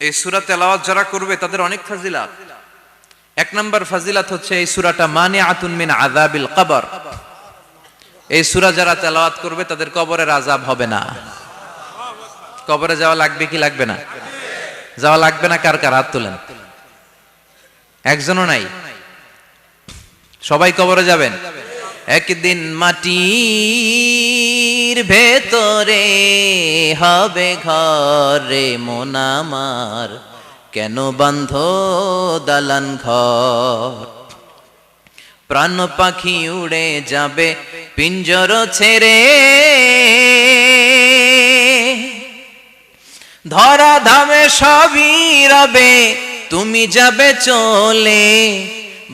এই সূরা তেলাওয়াত যারা করবে তাদের অনেক ফাজিলাত। এক নাম্বার ফাজিলাত হচ্ছে এই সূরাটা মানিআতুন মিন আযাবিল কবর। এই সূরা যারা তেলাওয়াত করবে তাদের কবরের আযাব হবে না। কবরে যাওয়া লাগবে কি লাগবে না? যাওয়া লাগবে না। কার কার হাত তোলেন? একজনও নাই। সবাই কবরে যাবেন। একদিন মাটির ভেতরে হবে ঘরে মন আমার, কেন বান্ধ দালান ঘর? প্রাণ পাখি উড়ে যাবে পিঞ্জর ছেড়ে, ধরা ধামে সবই রবে তুমি যাবে চলে।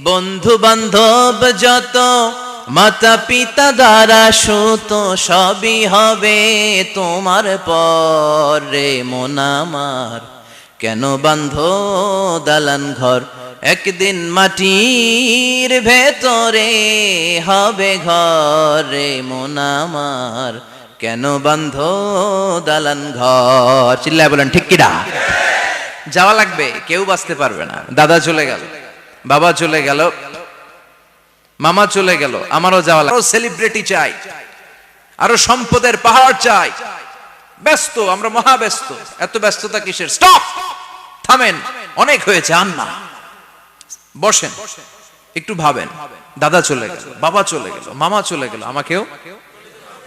বন্ধু বান্ধব যত মাতা পিতা দ্বারা সুত সবই হবে তোমার পরে মন আমার, কেন বান্ধ দালান ঘর? একদিন মাটির ভেতরে হবে ঘরে মন আমার, কেন বান্ধ দালান ঘর? চিল্লায় বলেন ঠিক কিনা? যাওয়া লাগবে, কেউ বাঁচতে পারবে না। দাদা চলে গেল, বাবা চলে গেল, মামা চলে গেল, আমারও যাওয়া লাগবে। সেলিব্রিটি চাই, আরো সম্পদের পাহাড় চাই। ব্যস্ত, আমরা মহা ব্যস্ত। এত ব্যস্ততা কিসের? স্টপ, থামেন, অনেক হয়েছে, আর না। বসেন, একটু ভাবেন। দাদা চলে গেল, বাবা চলে গেল, মামা চলে গেল, আমাকেও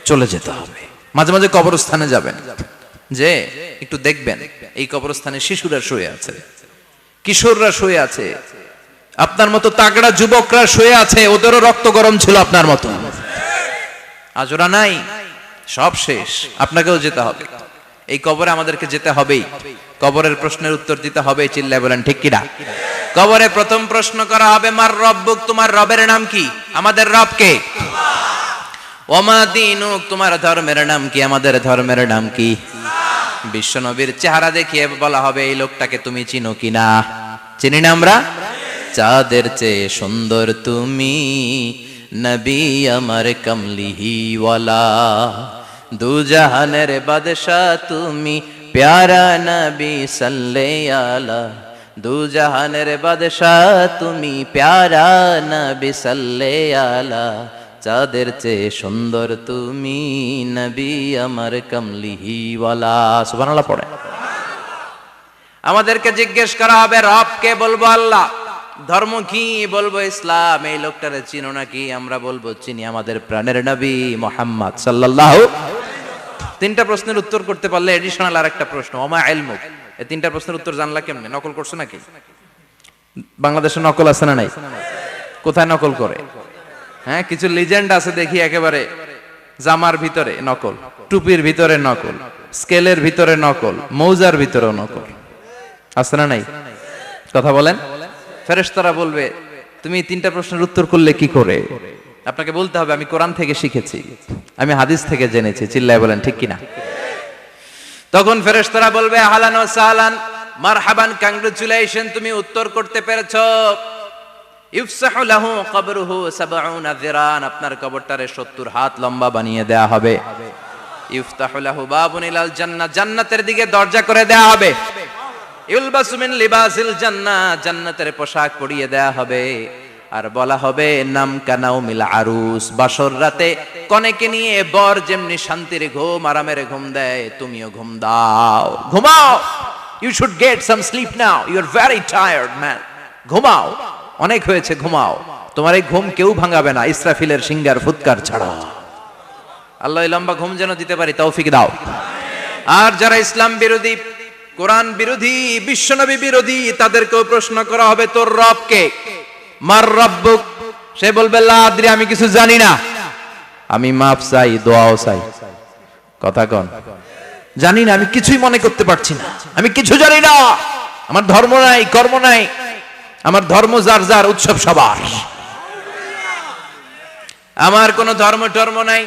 চলে যেতে হবে। মাঝে মাঝে কবরস্থানে যাবেন, যে একটু দেখবেন এই কবরস্থানে শিশুরা শুয়ে আছে, কিশোররা শুয়ে আছে, আপনার মতো তাগড়া যুবকরা শুয়ে আছে, ওদেরও রক্ত গরম ছিল আপনার মতো। আজ ওরা নাই, সব শেষ। আপনাকেও যেতে হবে। এই কবরে আমাদেরকে যেতে হবেই। কবরের প্রশ্নের উত্তর দিতে হবে। চিল্লায় বলেন ঠিক কিনা? কবরে প্রথম প্রশ্ন করা হবে, মার রব্বুক, তোমার রবের নাম কি? আমাদের রব কে? ওমা দীনুক, তোমার ধর্মের নাম কি? আমাদের ধর্মের নাম কি? বিশ্বনবীর চেহারা দেখিয়ে বলা হবে এই লোকটাকে তুমি চিনো কিনা? চিনি না আমরা? চাঁদের চেয়ে সুন্দর তুমি, নবী আমার কমলিহি ওয়ালা, দু জাহানের বাদশাহ তুমি, প্যারা নবী সাল্লাল্লাহু আলা, দু জাহানের বাদশাহ তুমি, প্যারা নবী সাল্লাল্লাহু আলা, চাঁদের চেয়ে সুন্দর তুমি, নবী আমার কমলিহি ওয়ালা। সুবহানাল্লাহ পড়ে। আমাদেরকে জিজ্ঞেস করা হবে রব কে? বলবো আল্লাহ। ধর্ম কি? বলবো ইসলাম। এই লোকটারে চিনো নাকি? আমরা বলবো চিনি, আমাদের প্রাণের নবী মুহাম্মদ সাল্লাল্লাহু। তিনটা প্রশ্নের উত্তর করতে পারলে এডিশনাল আরেকটা প্রশ্ন, ওমা ইলমুক। এই তিনটা প্রশ্নের উত্তর জানলা কেমনে? নকল করছো নাকি? বাংলাদেশে নকল আছে না নাই? কোথায় নকল করে? হ্যাঁ, কিছু লিজেন্ড আছে দেখি, একেবারে জামার ভিতরে নকল, টুপির ভিতরে নকল, স্কেলের ভিতরে নকল, মৌজার ভিতরেও নকল। আছে না নাই? কথা বলেন। ফেরেশতারা বলবে তুমি তিনটা প্রশ্নের উত্তর করলে কি করে? আপনাকে বলতে হবে আমি কোরআন থেকে শিখেছি, আমি হাদিস থেকে জেনেছি। চিল্লায় বলেন ঠিক কিনা? তখন ফেরেশতারা বলবে আহলান ওয়া সাহলান, মারহাবান, কংগ্রাচুলেশন, তুমি উত্তর করতে পেরেছো। ইফসাহু লাহু কবরুহু ৭০ যিরান, আপনার কবরটারে ৭০ হাত লম্বা বানিয়ে দেয়া হবে। ইফতাহু লাহু বাবুন ইলাল জান্নাহ, জান্নাতের দিকে দরজা করে দেয়া হবে। ইউলবাসু মিন লিবাসিল জান্নাহ, জান্নাতের পোশাক পরিয়ে দেয়া হবে। আর বলা হবে নাম কানাউমিল আরুস, বাসর রাতে কনেকে নিয়ে বর যেমনি শান্তির ঘুম, আরামের ঘুম দেয়, তুমিও ঘুম দাও, ঘুমাও। You should get some sleep now, you are very tired man, ঘুমাও, অনেক হয়েছে, ঘুমাও। তোমার এই ঘুম কেউ ভাঙাবে না ইসরাফিলের সিঙ্গার ফুৎকার ছাড়া। আল্লাহ লম্বা ঘুম যেন দিতে পারি তৌফিক দাও। আর যারা ইসলাম বিরোধী, কোরআন বিরোধী, বিশ্বনবী বিরোধী, তাদেরকেও প্রশ্ন করা হবে তোর রব কে? মার রব্বুক, সে বলবে লা আদরি, আমি কিছু জানি না, আমি মাফ চাই, দোয়াও চাই। কথা কোন? জানি না, আমি কিছুই মনে করতে পারছি না, আমি কিছু জানি না, আমার ধর্ম নাই, কর্ম নাই, আমার ধর্ম যার যার, উৎসব সবার, আমার কোনো ধর্ম টর্ম নাই,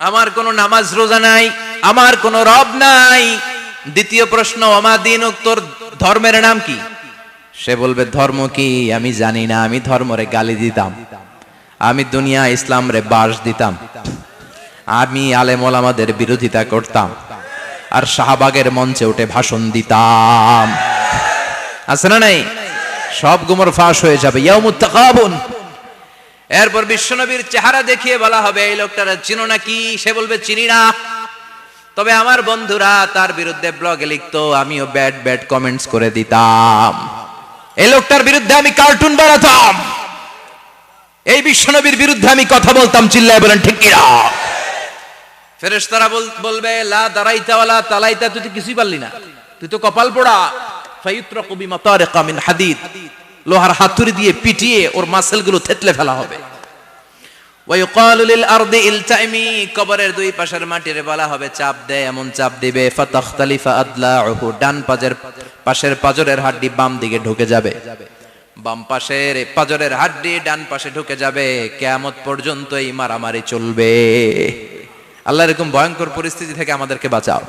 আমার কোনো নামাজ রোজা নাই, আমার কোনো রব নাই। দ্বিতীয় প্রশ্ন, ওমা দীনুক, তোর ধর্মের নাম কি? সে বলবে ধর্ম কি আমি জানি না, আমি ধর্মরে গালি দিতাম, আমি দুনিয়া ইসলাম রে বাস দিতাম, আমি আলেম ওলামাদের বিরোধিতা করতাম, আর শাহবাগের মঞ্চে উঠে ভাষণ দিতাম। আছে না নাই? সব গুমর ফাঁস হয়ে যাবে। ইয়াউমুত তাকাবুন। এরপর বিশ্বনবীর চেহারা দেখিয়ে বলা হবে এই লোকটারা চিনো নাকি? সে বলবে চিনি না, তবে আমার বন্ধুরা তার বিরুদ্ধে ব্লগে লিখতো, আমিও ব্যাড ব্যাড কমেন্টস করে দিতাম। এই লোকটার বিরুদ্ধে আমি কার্টুন বানাতাম, এই বিশ্বনবীর বিরুদ্ধে আমি কথা বলতাম। চিল্লায় বলেন ঠিক কি না? ফেরেশতারা বলবে লা দারাইতা ওয়ালা তালাইতা, তুই তো কিছুই পারলি না, তুই তো কপাল পোড়া। ফায়ুতরাকু বিমাতারিকা মিন হাদিদ, লোহার হাতুড়ি দিয়ে পিটিয়ে ওর মাসেলগুলো থেতলে ফেলা হবে। ওয়া ইউকালু লিল আরদি ইলতাইমি, কবরের দুই পাশের মাটিরে বলা হবে চাপ দে, এমন চাপ দিবে ফাতাখতালিফা আদলাউহু, ডান পাশের পাজরের হাড্ডি বাম দিকে ঢুকে যাবে, বাম পাশের পাজরের হাড্ডি ডান পাশে ঢুকে যাবে। কিয়ামত পর্যন্ত এই মারামারি চলবে। আল্লাহ এরকম ভয়ঙ্কর পরিস্থিতি থেকে আমাদেরকে বাঁচাও।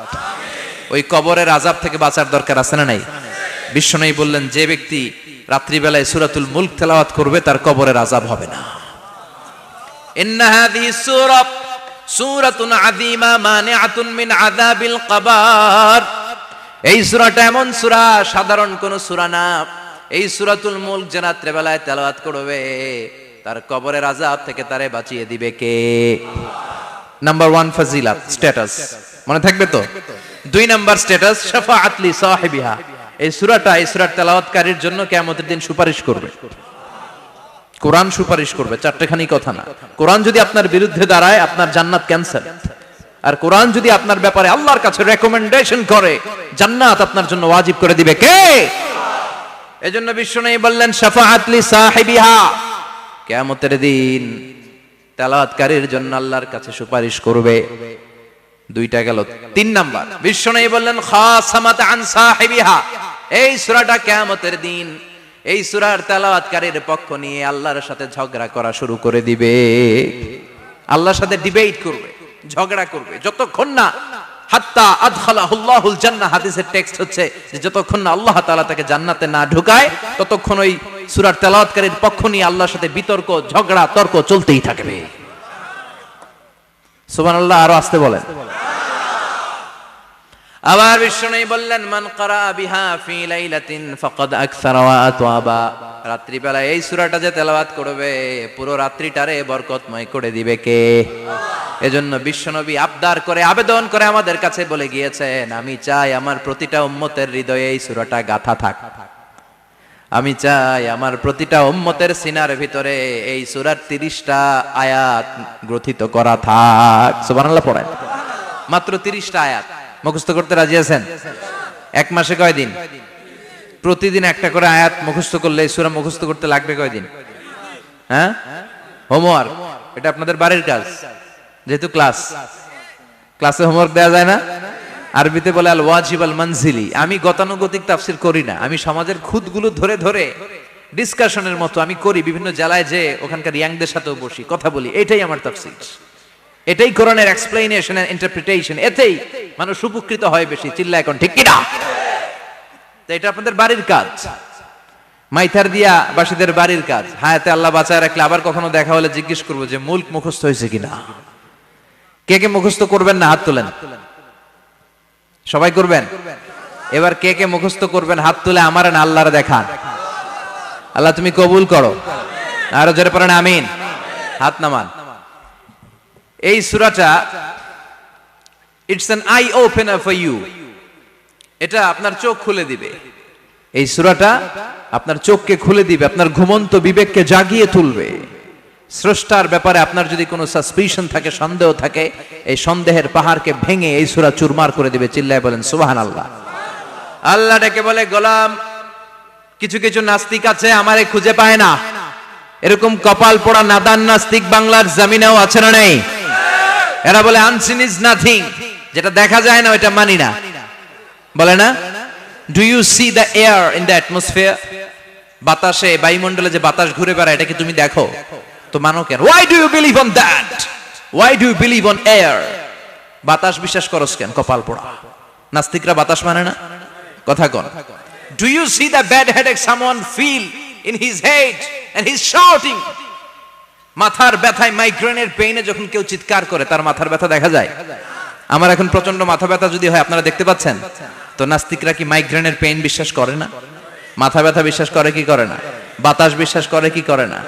ওই কবরের আযাব থেকে বাঁচার দরকার আছে না নাই? বিশ্বনবী বললেন যে ব্যক্তি রাত্রিবেলায় সূরাতুল মুলক তেলাওয়াত করবে তার কবরের আযাব হবে না। ইন্না হাযিহি সূরাতুন আযীমা মানিআতুন মিন আযাবিল কবর। এই সূরাটা এমন সূরা, সাধারণ কোন সূরা না। এই সূরাতুল মুলক যে রাত্রিবেলায় তেলাওয়াত করবে তার কবরের আযাব থেকে তারে বাঁচিয়ে দিবে কে? নাম্বার 1 ফাজিলাত, স্ট্যাটাস মনে থাকবে তো। 2 নাম্বার স্ট্যাটাস শাফাআত লি সাহিবিহা। এই সূরাটা, এই সূরার তেলাওয়াতকারীর জন্য কিয়ামতের দিন সুপারিশ করবে। কোরআন সুপারিশ করবে, চারটেখানি কথা না। কোরআন যদি আপনার বিরুদ্ধে দাঁড়ায় আপনার জান্নাত ক্যান্সেল, আর কোরআন যদি আপনার ব্যাপারে আল্লাহর কাছে রেকমেন্ডেশন করে জান্নাত আপনার জন্য ওয়াজিব করে দিবে কে? এজন্য বিশ্বনবী বললেন শাফাআত লি সাহিবিহা, কিয়ামতের দিন তেলাওয়াতকারীর জন্য আল্লাহর কাছে সুপারিশ করবে। 2টা গেল। 3 নাম্বার বিশ্বনবী বললেন খাসামাত আন সাহিবিহা। এই সূরাটা কিয়ামতের দিন এই সূরার তেলাওয়াতকারীর পক্ষ নিয়ে আল্লাহর সাথে ঝগড়া করা শুরু করে দিবে। আল্লাহর সাথে ডিবেট করবে, ঝগড়া করবে, যতক্ষণ না হাত্তা আদখালাহুল্লাহুল জান্নাহ। হাদিসের টেক্সট হচ্ছে যে যতক্ষণ না আল্লাহ তাআলা তাকে জান্নাতে না ঢুকায় ততক্ষণ ওই সূরার তেলাওয়াতকারীর পক্ষ নিয়ে আল্লাহর সাথে বিতর্ক, ঝগড়া, তর্ক চলতেই থাকবে। সুবহানাল্লাহ। আরো আস্তে বলেন। আবার বিশ্বনবী বললেন মান ক্বারা বিহা ফি লাইলাতিন ফাকাদ আকসারা ওয়া আতওয়াবা। রাত্রিবেলা এই সূরাটা যে তেলাওয়াত করবে পুরো রাত্রিটারে বরকতময় করে দিবে কে? এজন্য বিশ্বনবী আবদার করে, আবেদন করে আমাদের কাছে বলে গিয়েছেন, আমি চাই আমার প্রতিটা উম্মতের হৃদয়ে এই সূরাটা গাঁথা থাক। আমি চাই আমার প্রতিটা উম্মতের সিনার ভিতরে এই সূরার 30টা আয়াত গ্রথিত করা থাক। সুবহানাল্লাহ পড়েন। মাত্র 30টা আয়াত মুখস্থ করতে রাজি আছেন? 1 মাসে কয়দিন? প্রতিদিন একটা করে আয়াত মুখস্থ করলে এই সূরা মুখস্থ করতে লাগবে কয়দিন? হ্যাঁ, হোমওয়ার্ক। এটা আপনাদের বাড়ির কাজ, যেহেতু ক্লাসে হোমওয়ার্ক দেওয়া যায় না। আরবিতে বলে আল ওয়াজিব আল মানজিলি। আমি গতানুগতিক তাফসীর করি না, আমি সমাজের খুঁতগুলো ধরে ধরে ডিসকাশনের মতো আমি করি। বিভিন্ন জেলায় যে ওখানকার ইয়াংদের সাথেও বসি, কথা বলি। এটাই আমার তাফসীর, এটাই কোরআনের এক্সপ্লেনেশন এন্ড ইন্টারপ্রিটেশন। এতেই মানুষ উপকৃত হয় বেশি। চিল্লা এখন ঠিক কি না? তো এটা আপনাদের বাড়ির কাজ, মাইথার দিয়া বাসীদের বাড়ির কাজ। হায়াতে আল্লাহ বাঁচায় রাখলে আবার কখনো দেখা হলে জিজ্ঞেস করবো যে মুলক মুখস্থ হয়েছে কিনা। কে কে মুখস্থ করবেন না হাত তোলেন। সবাই করবেন। এবার কে কে মুখস্থ করবেন হাত তুলে আমার না আল্লাহর দেখান। আল্লাহ তুমি কবুল করো। আরো জোরে পড়েন আমিন। হাত নামান। এই সূরাটা it's an eye opener for you. এটা আপনার চোখ খুলে দিবে। এই সূরাটা আপনার চোখকে খুলে দিবে, আপনার ঘুমন্ত বিবেককে জাগিয়ে তুলবে। স্রষ্টার ব্যাপারে আপনার যদি কোনো সাসপিশন থাকে, সন্দেহ থাকে, এই সন্দেহের পাহাড়কে ভেঙে এই সূরা চুরমার করে দিবে। চিল্লায় বলেন সুবহানাল্লাহ। আল্লাহ ডেকে বলে গোলাম, কিছু কিছু নাস্তিক আছে আমারে খুঁজে পায় না। এরকম কপাল পোড়া নাদান নাস্তিক বাংলার জমিনেও আছে না নেই? এরা বলে আনসিন ইজ নাথিং, যেটা দেখা যায় না ওটা মানি না, বলে না? Do you see the air in the atmosphere? বাতাসে, বায়ুমণ্ডলে যে বাতাস ঘুরে বেড়ায় এটা কি তুমি দেখো? তো মানো কেন? Why do you believe on that? Why do you believe on air? বাতাস বিশ্বাস করস কেন? কপাল পোড়া নাস্তিকরা বাতাস মানে না। কথা কোন? Do you see the bad headache someone feel in his head and he's shouting? মাথার ব্যথায়, মাইগ্রেনের পেইনে যখন কেউ চিৎকার করে তার মাথার ব্যথা দেখা যায়। আমার এখন প্রচন্ড মাথা ব্যথা যদি হয়, আপনারা দেখতে পাচ্ছেন তো, নাস্তিকরা কি মাইগ্রেনের পেইন বিশ্বাস করে না? মাথা ব্যথা বিশ্বাস করে কি করে না? বাতাস বিশ্বাস করে কি করে না?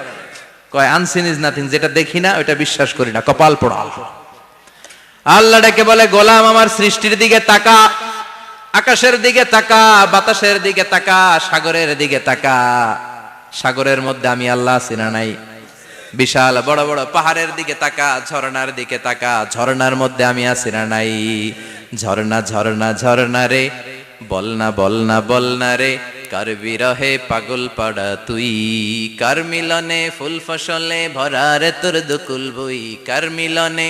কয় আনসিন ইজ নাথিং, যেটা দেখি না ওটা বিশ্বাস করি না, কপাল পোড়া। আল্লাহ ডেকে বলে, গোলাম আমার সৃষ্টির দিকে তাকা, আকাশের দিকে তাকা, বাতাসের দিকে তাকা, সাগরের দিকে তাকা। সাগরের মধ্যে আমি আল্লাহ আছি না নাই? বিশাল বড় বড় পাহাড়ের দিকে তাকা, ঝর্ণার দিকে তাকা, ঝর্ণার মধ্যে আমি আছি না নাই? ঝর্ণা ঝর্ণা ঝর্ণা রে, বলনা বলনা বলনা রে, কার বিরহে পাগল পাড়া তুই, কার মিলনে ফুল ফসলে ভরা রে তোর দুকুল বই, কার মিলনে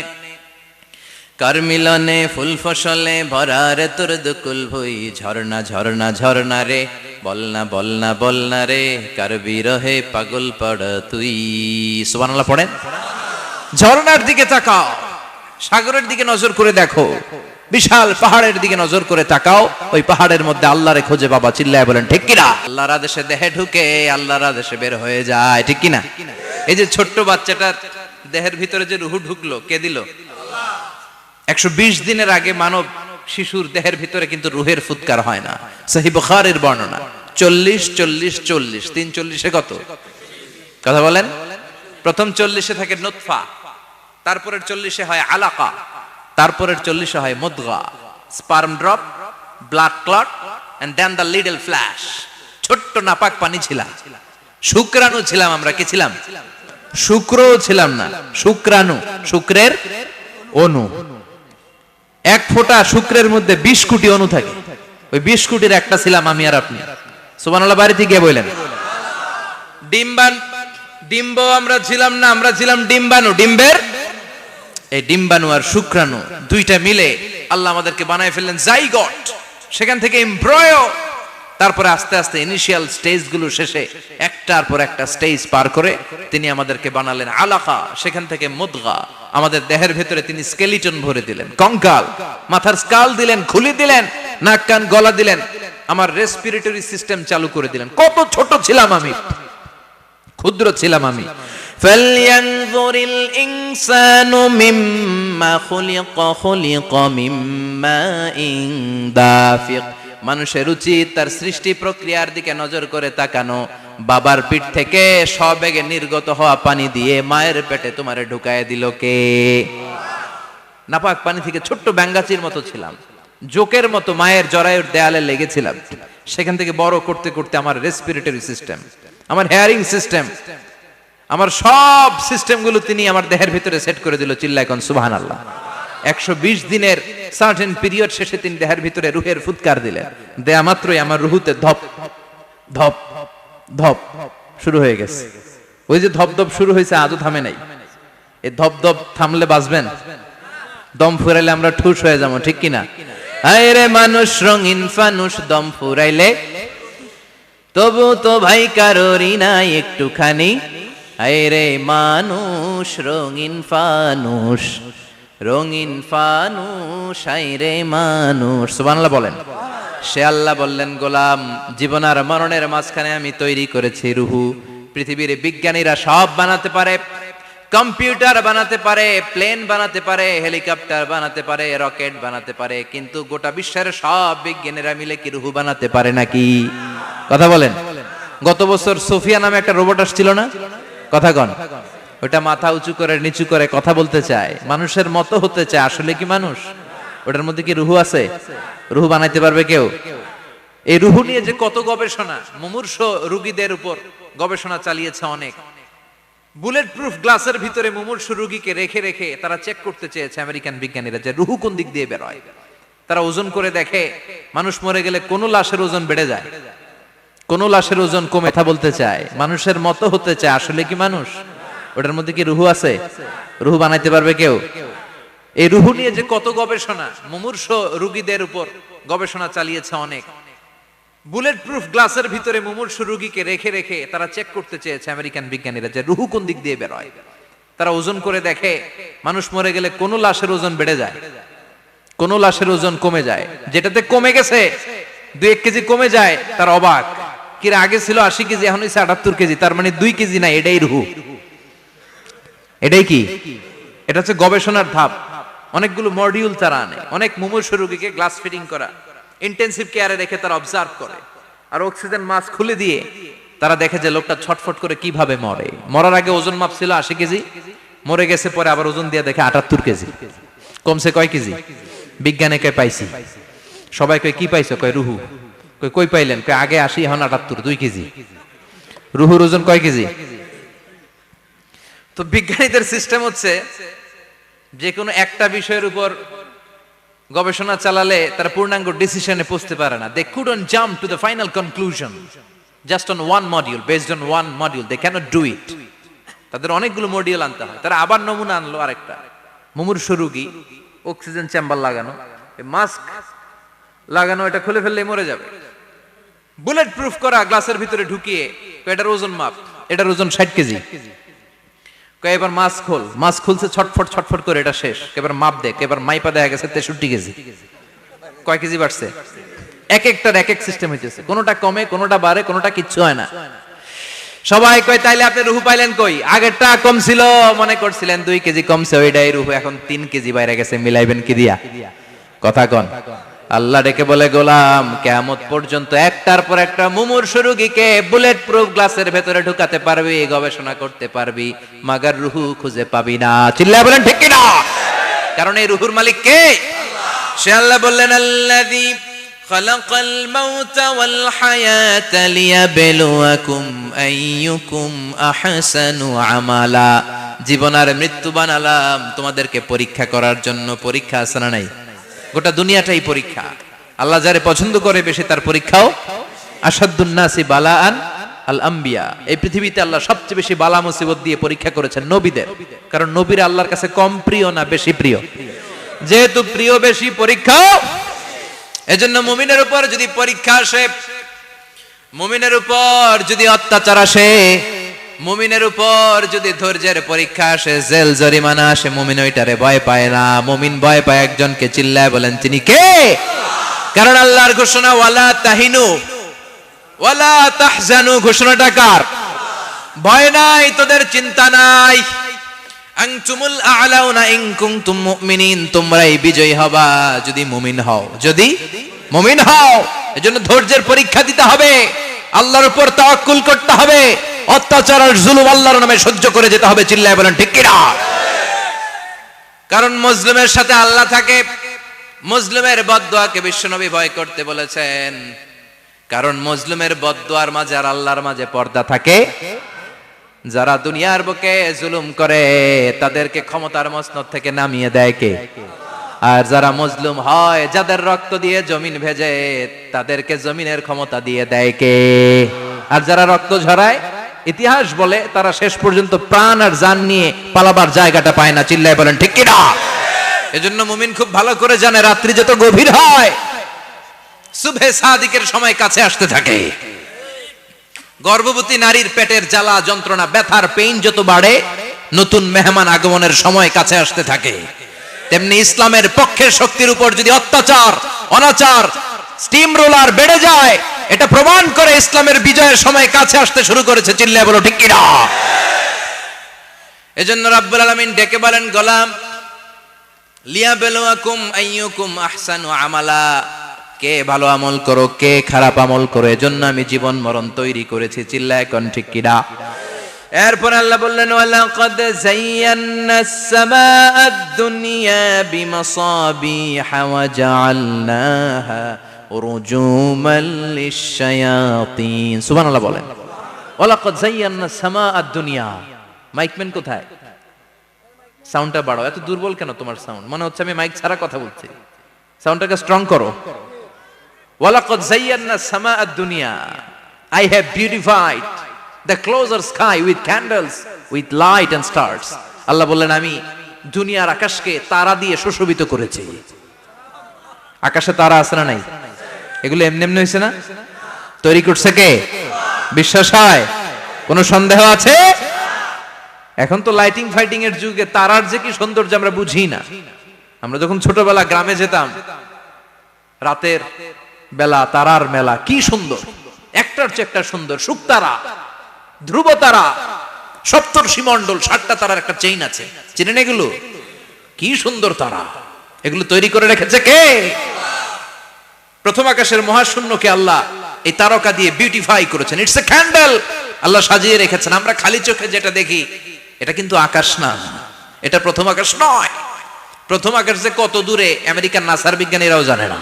ফুল ফসলে ভরা রে তোর দুকুল ভুই। ঝর্ণা ঝর্ণা ঝর্ণা রে, বলনা বলনা বলনা রে, কার বিরহে পাগল পাড়া তুই। সুবহানাল্লাহ পড়েন। ঝর্ণার দিকে তাকাও, সাগরের দিকে নজর করে দেখো, বিশাল পাহাড়ের দিকে নজর করে তাকাও, ওই পাহাড়ের মধ্যে আল্লাহরে খোঁজে বাবা, চিল্লায় বলেন ঠিক কিনা? আল্লাহর আদেশে দেহে ঢুকে, আল্লাহর আদেশে বের হয়ে যায়, ঠিক কিনা? এই যে ছোট্ট বাচ্চাটার দেহের ভিতরে যে রুহু ঢুকলো, কে দিল? 120 দিনের আগে মানব শিশুর দেহের ভিতরে কিন্তু রুহের ফুৎকার হয় না। সহিহ বুখারীর বর্ণনা 40 40 40, 340 কত কথা বলেন? প্রথম 40 থাকে নুতফা, তারপরের 40 হয় আলাকা, তারপরের 40 হয় মুদগা, sperm drop, blood clot and then the little flesh. ছোট্ট নাপাক পানি ছিলাম, শুক্রাণু ছিলাম আমরা। কি ছিলাম? শুক্রও ছিলাম না, শুক্রাণু, শুক্রের অণু। এক ফোঁটা শুক্রের মধ্যে 20 কোটি অণু থাকে, ওই 20 কোটির একটা ছিলাম আমি আর আপনি। সুবহানাল্লাহ বাড়িতে গিয়ে বললেন। ডিম্ব আমরা ছিলাম না, আমরা ছিলাম ডিম্বাণু। ডিম্বের এই ডিম্বাণু আর শুক্রাণু দুইটা মিলে আল্লাহ আমাদেরকে বানায় ফেললেন জাইগট, সেখান থেকে এমব্রয়ো, তারপরে আস্তে আস্তে ইনিশিয়াল স্টেজগুলো শেষে একটার পর একটা স্টেজ পার করে তিনি আমাদেরকে বানালেন আলাকা, সেখান থেকে মুদগা। আমাদের দেহের ভেতরে তিনি স্কেলিটন ভরে দিলেন, কঙ্কাল, মাথার স্কাল দিলেন, খুলি দিলেন, নাক কান গলা দিলেন, আমার রেসপিরেটরি সিস্টেম চালু করে দিলেন। কত ছোট ছিলাম আমি, ক্ষুদ্র ছিলাম আমি। ফালয়ানজুরিল ইনসানু মিম্মা খুলিকা, খুলিকা মিম্মা ইন দাফিক। মানুষের উচিত তার সৃষ্টি প্রক্রিয়ার দিকে নজর করে তাকানো। বাবার পিঠ থেকে সবেগে নির্গত হওয়া পানি দিয়ে মায়ের পেটে তোমারে ঢুকায় দিল কে? নাপাক পানি থেকে ছোট্ট ব্যাঙ্গাচির মতো ছিলাম, জোকের মতো মায়ের জরায়ুর দেয়ালে লেগেছিলাম। সেখান থেকে বড় করতে করতে আমার রেসপিরেটরি সিস্টেম, আমার হেয়ারিং সিস্টেম, আমার সব সিস্টেমগুলো তিনি আমার দেহের ভিতরে সেট করে দিল। চিল্লায় কোন সুবহানাল্লাহ। 120 দিনের সার্টেন পিরিয়ড শেষে তিনি দেহের ভিতরে রুহের ফুৎকার দিলেন। দেয়া মাত্রই আমার রুহুতে ধপ ধপ ধপ শুরু হয়ে গেছে। ওই যে ধপ ধপ শুরু হয়েছে, আজও থামে নাই। এই ধপ ধপ থামলে বাঁচবেন? দম ফুরাইলে আমরা ঠুস হয়ে যাবো, ঠিক কিনা? আয় রে মানুষ রঙিন ফানুষ, দম ফুরাইলে তবু তো ভাই কারোরই নাই একটুখানি। আয় রে মানুষ রঙিন ফানুষ, রঙিন ফানুষ, আয় রে মানুষ। সুবহানাল্লাহ বলেন। সে আল্লাহ বললেন, গোলাম, জীবন আর মরণের মাঝখানে আমি তৈরি করেছি রুহু। পৃথিবীর বিজ্ঞানীরা সব বানাতে পারে, কম্পিউটার বানাতে পারে, প্লেন বানাতে পারে, হেলিকপ্টার বানাতে পারে, রকেট বানাতে পারে, কিন্তু গোটা বিশ্বের সব বিজ্ঞানীরা মিলে কি রুহু বানাতে পারে নাকি? কথা বলেন। গত বছর সোফিয়া নামে একটা রোবট আসছিল না? কথা কন। ওটা মাথা উঁচু করে নিচু করে কথা বলতে চায়, মানুষের মতো হতে চায়। আসলে কি মানুষ? ওটার মধ্যে কি রুহু আছে? রুহু বানাইতে পারবে কেউ? এই রুহু নিয়ে যে কত গবেষণা, মুমূর্ষ রোগীদের উপর গবেষণা চালিয়েছে অনেক। বুলেট প্রুফ গ্লাসের ভিতরে মুমূর্ষ রোগীকে রেখে রেখে তারা চেক করতে চেয়েছে আমেরিকান বিজ্ঞানীরা যে রুহু কোন দিক দিয়ে বেরোয়। তারা ওজন করে দেখে, মানুষ মরে গেলে কোন লাশের ওজন বেড়ে যায়, কোন লাশের ওজন কমে। কথা বলতে চায়, মানুষের মতো হতে চায়। আসলে কি মানুষ? ওটার মধ্যে কি রুহু আছে? রুহু বানাইতে পারবে কেউ? এই রুহু নিয়ে যে কত গবেষণা, মুমূর্ষ রোগীদের উপর গবেষণা চালিয়েছে অনেক। বুলেট প্রুফ গ্লাসের ভিতরে মুমূর্ষ রোগীকে রেখে রেখে তারা চেক করতে চেয়েছে আমেরিকান বিজ্ঞানীরা যে রুহু কোন দিক দিয়ে বেরোয়। তারা ওজন করে দেখে, মানুষ মরে গেলে কোন লাশের ওজন বেড়ে যায়, কোন লাশের ওজন কমে যায়। যেটাতে কমে গেছে 2-1 কেজি কমে যায়, তার অবাক। কিরা আগে ছিল 80 কেজি, এখন হইছে 78 কেজি, তার মানে 2 কেজি না, এটাই রুহু। এটাই কি? এটা হচ্ছে গবেষণার ধাপ। অনেকগুলো মডিউল তারা আনে, অনেক মুমূর্ষু রোগীকে গ্লাস ফিটিং করা, ইন্টেনসিভ কেয়ারে রেখে তারা অবজার্ভ করে, আর অক্সিজেন মাস্ক খুলে দিয়ে তারা দেখে যে লোকটা ছটফট করে কিভাবে মরে। মরার আগে ওজন মাপ ছিল 80 কেজি, মরে গেছে পরে আবার ওজন দিয়ে দেখে 78 কেজি। কমছে কয় কেজি? বিজ্ঞানে কয় পাইছি। সবাই কয় কি পাইছো? কয় রুহু। কই পাইলেন? কয় আগে 80 এখন 78, 2 কেজি। রুহুর ওজন কয় কেজি? তো বিজ্ঞানীদের সিস্টেম হচ্ছে যে কোনো একটা বিষয়ের উপর গবেষণা চালালে তারা পূর্ণাঙ্গ ডিসিশনে পৌঁছতে পারে না। They couldn't jump to the final conclusion just on one module, based on one module, they can't do it. তাদের অনেকগুলো মডিউল আনতে হয়। তারা আবার নমুনা আনলো আরেকটা, মুমূর্ষু রোগী, অক্সিজেন চেম্বার লাগানো, মাস্ক লাগানো, এটা খুলে ফেললে মরে যাবে। বুলেট প্রুফ করা গ্লাসের ভিতরে ঢুকিয়ে এটার ওজন মাপ, এটার ওজন 60 কেজি। এবার মাস্ক খোল, মাস্ক খুলছে ছটফট ছটফট করে, এটা শেষ। এবার মাপ দেখ, এবার মাইপা দেখা গেছে 63 কেজি। কয় কেজি বাড়ছে? এক একটার এক এক সিস্টেম হইতেছে, কোনোটা কমে, কোনোটা বাড়ে, কোনোটা কিচ্ছু হয় না। সবাই কয় তাইলে আপনি রুহু পাইলেন কই? আগেরটা কম ছিল, মনে করছিলেন 2 কেজি কমছে, ওইটাই রুহু, এখন 3 কেজি বাইরে গেছে, মিলাইবেন কি দিয়া? কথা কন। আল্লাহ ডেকে বলে, গোলাম কিয়ামত পর্যন্ত একটার পর একটা মুমূর্ষু রোগীকে বুলেট প্রুফ গ্লাসের ভেতরে ঢুকাতে পারবি, গবেষণা করতে পারবি, মাগার রুহু খুঁজে পাবি না। চিল্লায় বলেন ঠিক কি না? কারণ এই রুহুর মালিক কে? সে আল্লাহ বললেন, আল্লাযী খালাকাল মাউতা ওয়াল হায়াতা লিয়াবলুয়াকুম আইয়ুকুম আহসানু আমালা। জীবন আর মৃত্যু বানালাম তোমাদেরকে পরীক্ষা করার জন্য। পরীক্ষা আছে না নাই? গোটা দুনিয়াটাই পরীক্ষা। আল্লাহ যারে পছন্দ করে বেশি তার পরীক্ষাও। আসাদুন নাসি বালাআন আল আম্বিয়া। এই পৃথিবীতে আল্লাহ সবচেয়ে বেশি বালা মুসিবত দিয়ে পরীক্ষা করেছেন নবীদের। কারণ নবীরা আল্লাহর কাছে কম প্রিয় না বেশি প্রিয়? যেহেতু প্রিয় বেশি, পরীক্ষাও। এজন্য মুমিনের উপর যদি পরীক্ষা আসে, মুমিনের উপর যদি অত্যাচার আসে, মুমিনের উপর যদি ধৈর্যের পরীক্ষা আসে, জেল জরিমানা আসে, মুমিন ওইটারে ভয় পায় না। মুমিন ভয় পায় একজনকে। চিল্লায় বলেন তিনি কে? কারণ আল্লাহর ঘোষণা, ওয়ালা তাহিনু ওয়ালা তাহজানু। ঘোষণাটা কার? ভয় নাই, তোদের চিন্তা নাই। আনতুমুল আ'লাউনা ইন কুনতুম মুমিনিন। তোমরাই বিজয়ী হবা যদি মুমিন হও, যদি মুমিন হও। এজন্য ধৈর্যের পরীক্ষা দিতে হবে, আল্লাহর উপর তাওয়াক্কুল করতে হবে, অত্যাচার আর জুলুম আল্লাহর নামে সহ্য করে যেতে হবে। চিল্লায় বলেন ঠিক কি না? কারণ মুসলিমের সাথে আল্লাহ থাকে। মুসলিমের বদদুয়াকে বিশ্বনবী ভয় করতে বলেছেন। কারণ মুসলিমের বদদুয়ার মাঝে আর আল্লাহর মাঝে পর্দা থাকে। যারা দুনিয়ার বুকে জুলুম করে তাদেরকে ক্ষমতার মসনদ থেকে নামিয়ে দেয় কে? আর যারা মজলুম হয়, যাদের রক্ত দিয়ে জমিন ভেজে, তাদেরকে জমিনের ক্ষমতা দিয়ে দেয় কে? আর যারা রক্ত ঝরায়, ইতিহাস বলে তারা শেষ পর্যন্ত প্রাণ আর জান নিয়ে পালাবার জায়গাটা পায় না। চিল্লায় বলেন ঠিক কি না? এজন্য মুমিন খুব ভালো করে জানে, রাত্রি যত গভীর হয়, সুবহে সাদিকের সময় কাছে আসতে থাকে। গর্ভবতী নারীর পেটের জ্বালা যন্ত্রণা, ব্যথার পেইন যত বাড়ে, নতুন মেহমান আগমনের সময় কাছে আসতে থাকে। তেমনি ইসলামের পক্ষের শক্তির উপর যদি অত্যাচার, অনাচার, স্টিম রোলার বেড়ে যায়, এটা প্রমাণ করে ইসলামের বিজয়ের সময় কাছে আসতে শুরু করেছে। চিল্লায় বলো ঠিক কি না? এজন্য রাব্বুল আলামিন ডেকে বলেন, গোলাম লিয়াবলুয়াকুম আইয়ুকুম আহসানু আমালা। কে ভালো আমল করো, কে খারাপ আমল করো, এজন্য আমি জীবন মরণ তৈরি করেছি। চিল্লায় কোন ঠিক কি না? এরপর আল্লাহ বললেন, ওয়ালাকাদ যায়্যানাস সামাআদ দুনিয়া বিমাসাবিহা ওয়া জাআলনাহা রুজুমান লিশ-শায়াতিন। সুবহানাল্লাহ বলেন। ওয়ালাকাদ যায়্যানাস সামাআদ দুনিয়া। মাইকম্যান কোথায়? সাউন্ডটা বাড়াও। এত দুর্বল কেন তোমার সাউন্ড? মনে হচ্ছে আমি মাইক ছাড়া কথা বলছি। সাউন্ডটাকে স্ট্রং করো। ওয়ালাকাদ যায়্যানাস সামাআদ দুনিয়া। I have beautified the closer sky with candles, with light and stars. আল্লাহ বললেন, আমি দুনিয়ার আকাশকে তারা দিয়ে সুশোভিত করেছি। আকাশে তারা আছে না নাই? এগুলো এমনি এমনি হয়েছে না? তৈরি করছে কে? বিশ্বাস হয়? কোনো সন্দেহ আছে? এখন তো লাইটিং ফাইটিং এর যুগে তারার যে কি সৌন্দর্য আমরা বুঝি না। আমরা যখন ছোটবেলা গ্রামে যেতাম, রাতের বেলা তারার মেলা, কি সুন্দর, একটার চেয়ে একটা সুন্দর। শুকতারা, ধ্রুব তারা, সপ্তর্ষি মণ্ডল, 7টা তারার একটা চেইন আছে, চিনেন এগুলো? কি সুন্দর তারা। এগুলো তৈরি করে রেখেছে কে? প্রথম আকাশের মহাশূন্যকে আল্লাহ এই তারকা দিয়ে বিউটিফাই করেছেন। ইটস এ ক্যান্ডেল, আল্লাহ সাজিয়ে রেখেছেন। আমরা খালি চোখে যেটা দেখি এটা কিন্তু আকাশ না, এটা প্রথম আকাশ নয়। প্রথম আকাশ যে কত দূরে আমেরিকার নাসার বিজ্ঞানীরাও জানে না।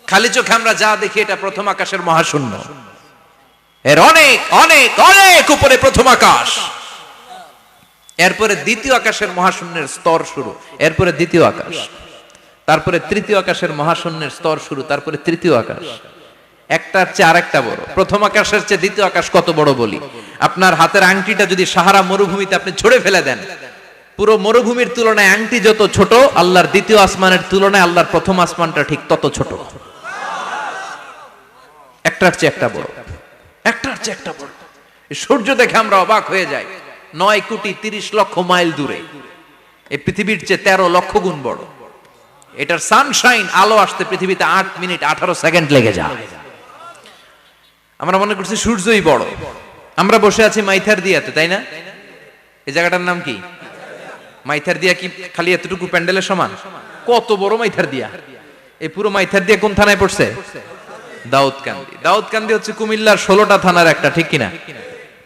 খালি চোখে আমরা যা দেখি এটা প্রথম আকাশের মহাশূন্য, এর অনেক অনেক অনেক উপরে প্রথম আকাশ। এরপরে দ্বিতীয় আকাশের মহাশূন্যের স্তর শুরু, এরপরে দ্বিতীয় আকাশ, তারপরে তৃতীয় আকাশের মহাশূন্যের স্তর শুরু, তারপরে তৃতীয় আকাশ। একটার চেয়ে আরেকটা বড়। প্রথম আকাশের চেয়ে দ্বিতীয় আকাশ কত বড় বলি, আপনার হাতের আংটিটা যদি সাহারা মরুভূমিতে আপনি ছুঁড়ে ফেলে দেন, পুরো মরুভূমির তুলনায় আংটি যত ছোট, আল্লাহর দ্বিতীয় আসমানের তুলনায় আল্লাহর প্রথম আসমানটা ঠিক তত ছোট। একটার চেয়ে একটা বড়, একটার চেয়ে একটা বড়। সূর্য দেখে আমরা অবাক হয়ে যাই, 9,30,00,000 মাইল দূরে। এই পৃথিবীর চেয়ে 13 লক্ষ গুণ বড়। এটার সানশাইন, আলো আসতে পৃথিবীতে 8 মিনিট 18 সেকেন্ড লেগে যায়। আমরা মনে করছি সূর্যই বড়। আমরা বসে আছি মাইথার দিয়াতে, তাই না? এই জায়গাটার নাম কি? মাইথার দিয়া। কি খালি এতটুকু প্যান্ডেলের সমান? কত বড় মাইথার দিয়া! এই পুরো মাইথার দিয়া কোন থানায় পড়ছে? দাউদকান্দি। দাউদকান্দি হচ্ছে কুমিল্লার 16টা থানার একটা, ঠিক কিনা?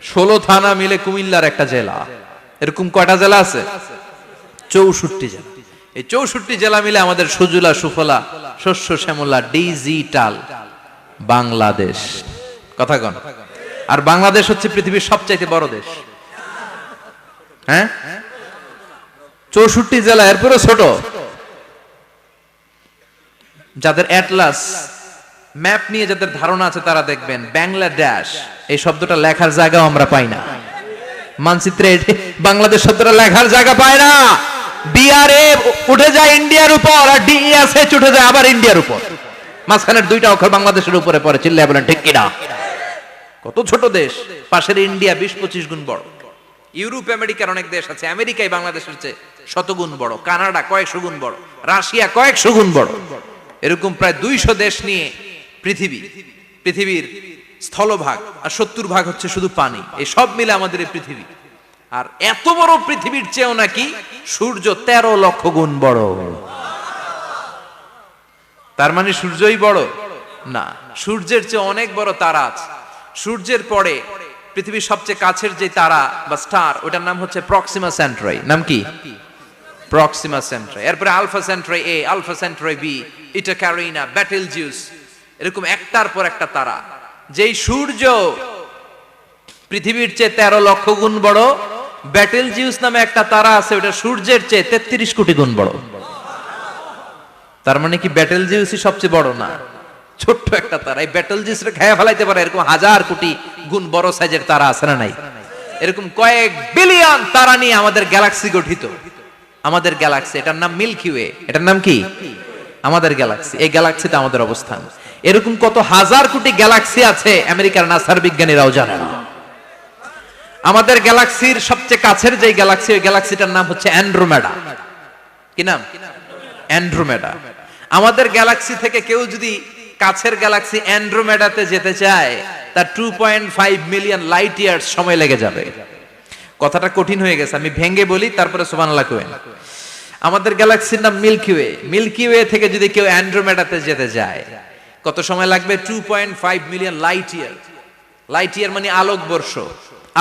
16 থানা মিলে কুমিল্লার একটা জেলা। এরকম কয়টা জেলা আছে? 64 জেলা। এই 64 জেলা মিলে আমাদের সুজলা সুফলা শস্য শ্যামলা ডিজিটাল বাংলাদেশ। কথা কন। আর বাংলাদেশ হচ্ছে পৃথিবীর সবচাইতে বড় দেশ। হ্যাঁ, 64 জেলা, এরপরে ছোট। যাদের অ্যাটলাস ম্যাপ নিয়ে যাদের ধারণা আছে তারা দেখবেন বাংলাদেশ এই শব্দটা লেখার জায়গাও আমরা পাই না। মানচিত্রে বাংলাদেশ শব্দটা লেখার জায়গা পায় না। বিআরএ উঠে যায় ইন্ডিয়ার উপর, আর ডিএসএচ উঠে যায় আবার ইন্ডিয়ার উপর। মাঝখানের দুইটা অক্ষর বাংলাদেশের উপরে পড়ে। চিল্লায় বলেন ঠিক কিনা? কত ছোট দেশ। পাশের ইন্ডিয়া 20-25 গুণ বড়। ইউরোপ আমেরিকার অনেক দেশ আছে, আমেরিকাই বাংলাদেশের চেয়ে শতগুণ বড়। কানাডা কয়েকশো গুণ বড়, রাশিয়া কয়েকশো গুণ বড়। এরকম প্রায় 200 দেশ নিয়ে পৃথিবীর স্থলভাগ, আর 70% হচ্ছে শুধু পানি। এই সব মিলে আমাদের এই পৃথিবী। আর এত বড় পৃথিবীর চেয়েও নাকি সূর্য 13 লক্ষ গুণ বড়। তার মানে সূর্যই বড় না, সূর্যের চেয়ে অনেক বড় তারা আছে। সূর্যের পরে পৃথিবীর সবচেয়ে কাছের যে তারা বা স্টার, ওটার নাম হচ্ছে প্রক্সিমা সেন্ট্রাই। নাম কি? প্রক্সিমা সেন্ট্রাই। এরপরে আলফা সেন্ট্রাই এ, আলফা সেন্ট্রাই বি, ইটা ক্যারিনা, বেটেলজিউস, এরকম একটার পর একটা তারা। যেই সূর্য পৃথিবীর চেয়ে 13 লক্ষ গুণ বড়, বেটেলজিউস নামে একটা তারা আছে, ওটা সূর্যের চেয়ে 33 কোটি গুণ বড়। তার মানে কি বেটেলজিউসই সবচেয়ে বড় না, ছোট্ট একটা তারা। এই বেটেলজিউসরে খেয়ে ফেলাইতে পারে এরকম 1000 কোটি গুণ বড় সাইজের তারা আছে না নাই? এরকম কয়েক বিলিয়ন তারা নিয়ে আমাদের গ্যালাক্সি গঠিত। আমাদের গ্যালাক্সি, এটার নাম মিল্কি ওয়ে। এটার নাম কি? আমাদের গ্যালাক্সি। এই গ্যালাক্সিতে আমাদের অবস্থান। এরকম কত হাজার কোটি গ্যালাক্সি আছে আমেরিকার নাসার বিজ্ঞানীরাও জানে না। আমাদের গ্যালাক্সির সবচেয়ে কাছের যে গ্যালাক্সি, ওই গ্যালাক্সিটার নাম হচ্ছে অ্যান্ড্রোমেডা। কি নাম? অ্যান্ড্রোমেডা। আমাদের গ্যালাক্সি থেকে কেউ যদি কাছের গ্যালাক্সি অ্যান্ড্রোমেডাতে যেতে চায়, তার 2.5 মিলিয়ন লাইট ইয়ার্স সময় লেগে যাবে। কথাটা কঠিন হয়ে গেছে, আমি ভেঙে বলি, তারপরে সুবহানাল্লাহ কইেন। আমাদের গ্যালাক্সির নাম মিল্কি ওয়ে। মিল্কি ওয়ে থেকে যদি কেউ অ্যান্ড্রোমেডাতে যেতে যায়, কত সময় লাগবে? 2.5 million light year. Light year মানে আলোক বর্ষ।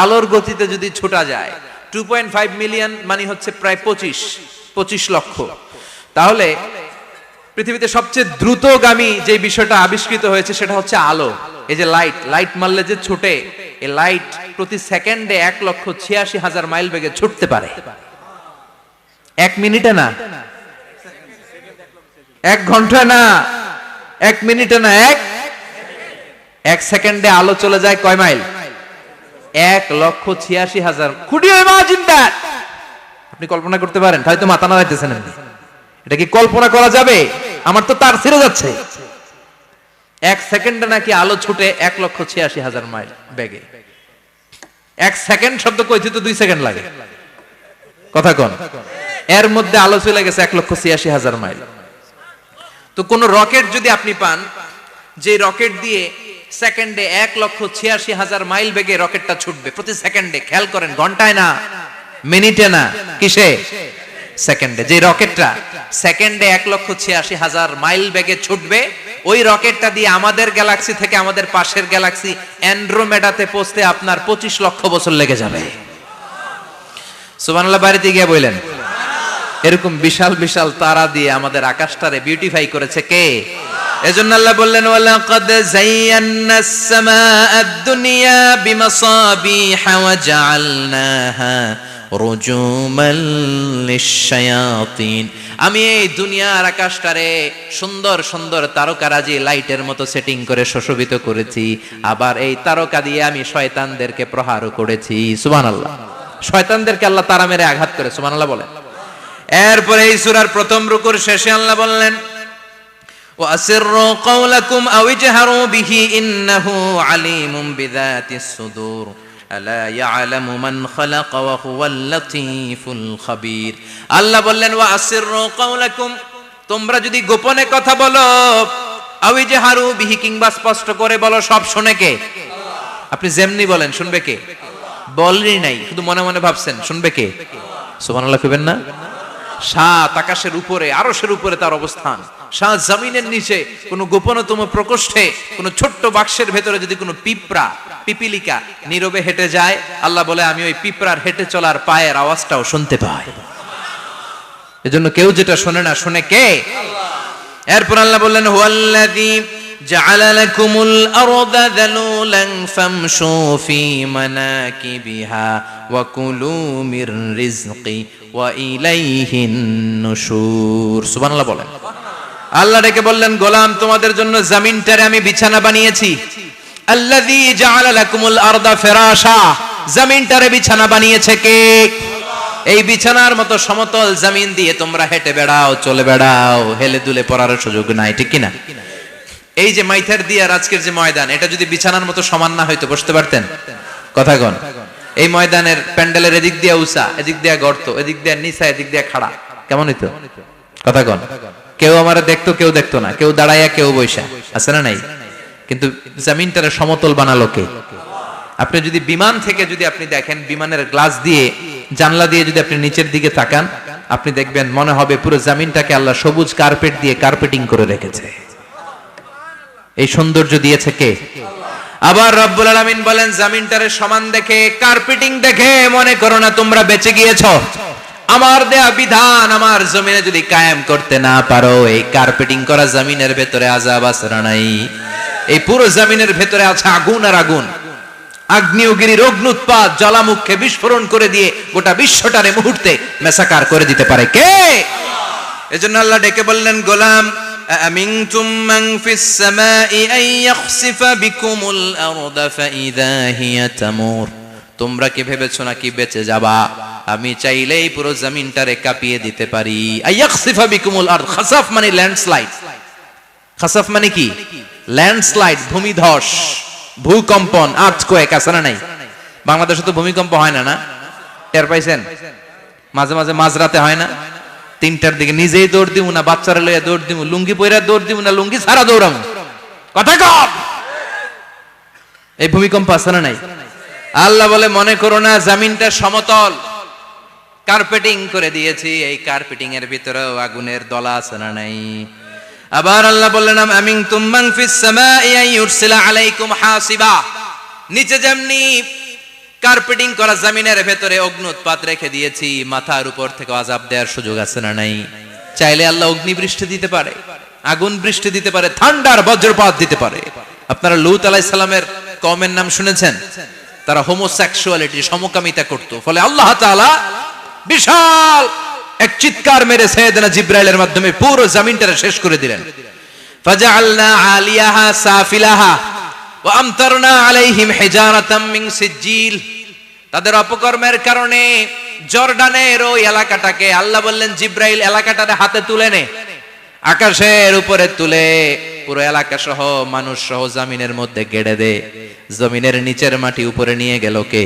আলোর গতিতে যদি ছোটা যায়, 2.5 মিলিয়ন মানে হচ্ছে প্রায় 25 লক্ষ। তাহলে পৃথিবীতে সবচেয়ে দ্রুতগামী যে বিষয়টা আবিষ্কৃত হয়েছে সেটা হচ্ছে আলো। এই যে লাইট মারলে যে ছুটে, এই লাইট প্রতি সেকেন্ডে 1,86,000 মাইল বেগে ছুটতে পারে। 1 মিনিটে না, 1 ঘন্টা না, 1 মিনিটে না, 1 সেকেন্ডে আলো চলে যায় কয় mile? 1,86,000। Could you imagine that? আপনি কল্পনা করতে পারেন? হয়তো মাথা নাড়াইতেছেন। এটা কি কল্পনা করা যাবে? আমার তো তার ছিঁড়ে যাচ্ছে। 1 সেকেন্ডে নাকি আলো ছুটে 1,86,000 মাইল বেগে। 1 সেকেন্ড শব্দ কইতে তো 2 সেকেন্ড লাগে। কথা কোন? এর মধ্যে আলো চলে গেছে 1,86,000 মাইল। তো কোন রকেট যদি আপনি পান, যে রকেট দিয়ে সেকেন্ডে 1,86,000 মাইল বেগে রকেটটা ছুটবে প্রতি সেকেন্ডে, খেয়াল করেন, ঘন্টায় না, মিনিটে না, কিসে? সেকেন্ডে। যে রকেটটা সেকেন্ডে 1,86,000 মাইল বেগে ছুটবে, ওই রকেটটা দিয়ে আমাদের গ্যালাক্সি থেকে আমাদের পাশের গ্যালাক্সি অ্যান্ড্রোমেডাতে পৌঁছতে আপনার 25 লক্ষ বছর লেগে যাবে। সুবহানাল্লাহ বাড়িতে গিয়ে বললেন। এরকম বিশাল বিশাল তারা দিয়ে আমাদের আকাশটারে বিউটিফাই করেছে কে? এজন্য আল্লাহ বললেন, ওয়ালাকাদ যায়্যানাস সামাআদ দুনিয়া বিমাসাবিহা ওয়া জাআলনাহা রুজুমান লিশ-শায়াতিন। আমি এই দুনিয়ার আকাশটারে সুন্দর সুন্দর তারকারাজি লাইটের মতো সেটিং করে সুশোভিত করেছি, আবার এই তারকা দিয়ে আমি শয়তানদেরকে প্রহারও করেছি। সুবহানাল্লাহ। শয়তানদেরকে আল্লাহ তারা মেরে আঘাত করে। সুবহানাল্লাহ বলেন। এরপরে এই সূরার প্রথম রুকুর শেষে আল্লাহ বললেন, وَأَسِرُّوا قَوْلَكُمْ أَوْ اجْهَرُوا بِهِ إِنَّهُ عَلِيمٌ بِذَاتِ الصُّدُورِ أَلَا يَعْلَمُ مَنْ خَلَقَ وَهُوَ اللَّطِيفُ الْخَبِيرُ। আল্লাহ বললেন, وَأَسِرُّوا قَوْلَكُمْ, তোমরা যদি গোপনে কথা বলো, أَوْ اجْهَرُوا بِهِ, কিংবা স্পষ্ট করে বলো, সব শুনে কে? আপনি যেমনি বলেন শুনবে কে? বলেনই নাই, শুধু মনে মনে ভাবছেন, শুনবে কে? সুবহানাল্লাহ কইবেন না? সাত আকাশের উপরে, আরশের উপরে তার অবস্থান, সাত জমিনের নিচে কোন গোপনতম প্রকোষ্ঠে, কোন ছোট্ট বাক্সের ভেতরে যদি কোনো পিঁপড়া, পিপিলিকা নীরবে হেঁটে যায়, আল্লাহ বলে আমি ওই পিঁপড়ার হেঁটে চলার পায়ের আওয়াজটাও শুনতে পাই। এজন্য কেউ যেটা শোনে না, শুনে কে? এরপর আল্লাহ বললেন, হুয়াল্লাযী জাআলা লাকুমুল আরদা যালুলান ফামশু ফি মানাকিবিহা ওয়া কুলু মির রিজকি ওয়া ইলাইহিন নুশুর। সুবহানাল্লাহ বলেন। আল্লাহ ডেকে বললেন, গোলাম তোমাদের জন্য জমিনটারে আমি বিছানা বানিয়েছি। আল্লাযী জাআলা লাকুমুল আরদা ফিরাশা, জমিনটারে বিছানা বানিয়েছে কে? এই বিছানার মতো সমতল জমিন দিয়ে তোমরা হেঁটে বেড়াও, চলে বেড়াও, হেলে দুলে পড়ার সুযোগ নাই, ঠিক কিনা? এই যে মাইথার দিয়ার আজকের যে ময়দান, এটা যদি বিছানার মতো সমান না হয়তো বসতে পারতেন? কথা কন। এই ময়দানের প্যান্ডেলের এদিক দিয়ে উঁচা, এদিক দিয়ে গর্ত, এদিক দিয়ে নিচা, এদিক দিয়ে খাড়া, কেমন হইতো? কথা কন। কেউ আমারে দেখতো, কেউ দেখতো না, কেউ দাঁড়াইয়া, কেউ বৈশা, আছে না নাই? কিন্তু জমিনটারে সমতল বানালো কে? আপনি যদি বিমান থেকে যদি আপনি দেখেন, বিমানের গ্লাস দিয়ে, জানলা দিয়ে যদি আপনি নিচের দিকে তাকান, আপনি দেখবেন মনে হবে পুরো জমিনটাকে আল্লাহ সবুজ কার্পেট দিয়ে কার্পেটিং করে রেখেছে। এই সৌন্দর্য দিয়েছে কে? আবার রব্বুল আলামিন বলেন, জমিনটারে সমান দেখে, কার্পেটিং দেখে মনে করো না তোমরা বেঁচে গিয়েছো। আমার দেয়া বিধান আমার জমিনে যদি কায়েম করতে না পারো, এই কার্পেটিং করা জমিনের ভেতরে আযাব আছে না নাই? এই পুরো জমিনের ভেতরে আছে আগুন আর আগুন। আগ্নেয়গিরির অগ্নুৎপাত জ্বালামুখে বিস্ফোরণ করে দিয়ে গোটা বিশ্বটারে মুহূর্তে মেসাকার করে দিতে পারে কে? এজন্য আল্লাহ ডেকে বললেন, গোলাম আমিনতুম মান ফিস সামাই আন ইয়াখসিফা বিকুমুল আরদা ফাইযা হিয়া তামুর। তোমরা কি ভেবেছো নাকি বেঁচে যাবা? আমি চাইলেই পুরো জমিনটারে কাঁপিয়ে দিতে পারি। আইয়াখসিফা বিকুমুল আরদ, খাসাফ মানে ল্যান্ডস্লাইড। খাসাফ মানে কি? ল্যান্ডস্লাইড, ভূমিধস, ভূকম্পন, আর্থকোয়েক, আছে না নাই? বাংলাদেশে তো ভূমিকম্প হয় না, না? টের পাইছেন? মাঝে মাঝে মাঝরাতে হয় না? 3টার দিকে নিজেই দৌড় দিব না, বাচ্চারা লইয়া দৌড় দিব, লুঙ্গি পইরা দৌড় দিব না, লুঙ্গি ছাড়া দৌড়ামু, কথা কম। এই ভূমিকম্প আছে না নাই? আল্লাহ বলে, মনে করো না জমিনটা সমতল, কার্পেটিং করে দিয়েছি, এই কার্পেটিং এর ভিতরেও আগুনের দলা আছে না নাই? আবার আল্লাহ বললেন, আমিনতুম মান ফিস সামাই আন ইউরসিলা আলাইকুম হাসিবা। নিচে যেমনি কার্পেটিং করা জমিনের ভেতরে অগ্নুৎপাত রেখে দিয়েছি, মাথার উপর থেকে আযাব দেওয়ার সুযোগ আছে না নাই? চাইলে আল্লাহ অগ্নি বৃষ্টি দিতে পারে, আগুন বৃষ্টি দিতে পারে, ঠান্ডার বজ্রপাত দিতে পারে। আপনারা লূত আলাইহিস সালামের কওমের নাম শুনেছেন? তারা হোমোসেক্সুয়ালিটি, সমকামিতা করত। ফলে আল্লাহ তাআলা বিশাল এক চিৎকার মেরে সাইয়েদনা জিবরাইলের মাধ্যমে পুরো জমিনটারে শেষ করে দিলেন। ফাজআলনা আলিয়াহা সাফিলাহা ওয়া আমতারনা আলাইহিম হিজারাতাম মিন সিজিল। তাদের অপকর্মের কারণে জর্ডানের ওই এলাকাটাকে আল্লাহ বললেন, জিবরাইল এলাকাটারে হাতে তুলে নে, আকাশের উপরে তুলে পুরো এলাকা সহ মানুষ সহ জমিনের মধ্যে গেড়ে দে। জমিনের নিচের মাটি উপরে নিয়ে গেল কে?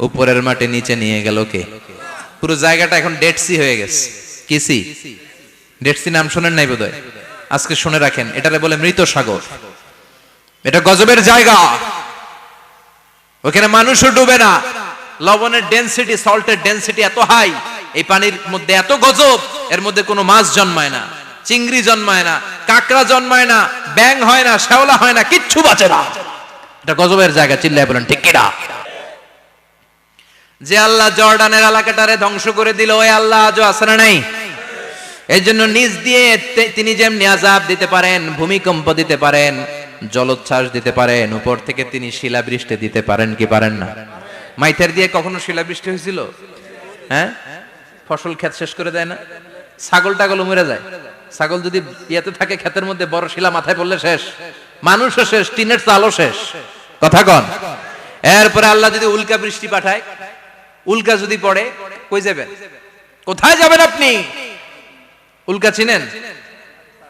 উপরের মাটি নিচে নিয়ে গেল কে? পুরো জায়গাটা এখন ডেড সি হয়ে গেছে। কি সি? ডেড সি নাম শুনেন নাই বোধহয়? আজকে শুনে রাখেন, এটারে বলে মৃত সাগর। এটা গজবের জায়গা, ওখানে মানুষও ডুবে না। লবণের ডেনসিটি, সল্টের ডেনসিটি এত হাই, এই পানির মধ্যে এত গজব, এর মধ্যে কোনো মাছ জন্মায় না, চিংড়ি জন্মায় না, কাঁকড়া জন্মায় না, ব্যাঙ হয় না, শ্যাওলা হয় না, কিচ্ছু বাঁচে না। এটা গজবের জায়গা, চিল্লায় বলেন ঠিক কিনা? যে আল্লাহ জর্ডানের এলাকাটারে ধ্বংস করে দিল, ওই আল্লাহ আজও আছে না নাই? এই জন্য নিজ দিয়ে তিনি যেমনি আযাব দিতে পারেন, ভূমিকম্প দিতে পারেন, জলোচ্ছ্বাস দিতে পারেন, উপর থেকে তিনি শিলাবৃষ্টি দিতে পারেন কি পারেন না? মাইথের দিয়ে কখনো শিলাবৃষ্টি হয়েছিল? হ্যাঁ, ফসল ক্ষেত শেষ করে দেয় না? ছাগল টাগল মরে যায়। ছাগল যদি ইয়েতে থাকে ক্ষেতের মধ্যে, বড় শিলা মাথায় পড়লে শেষ, মানুষও শেষ, টিনের চালও শেষ। কথা কন। এরপরে আল্লাহ যদি উল্কা বৃষ্টি পাঠায়, উল্কা যদি পড়ে, কই যাবেন? কোথায় যাবেন আপনি? উল্কা চিনেন?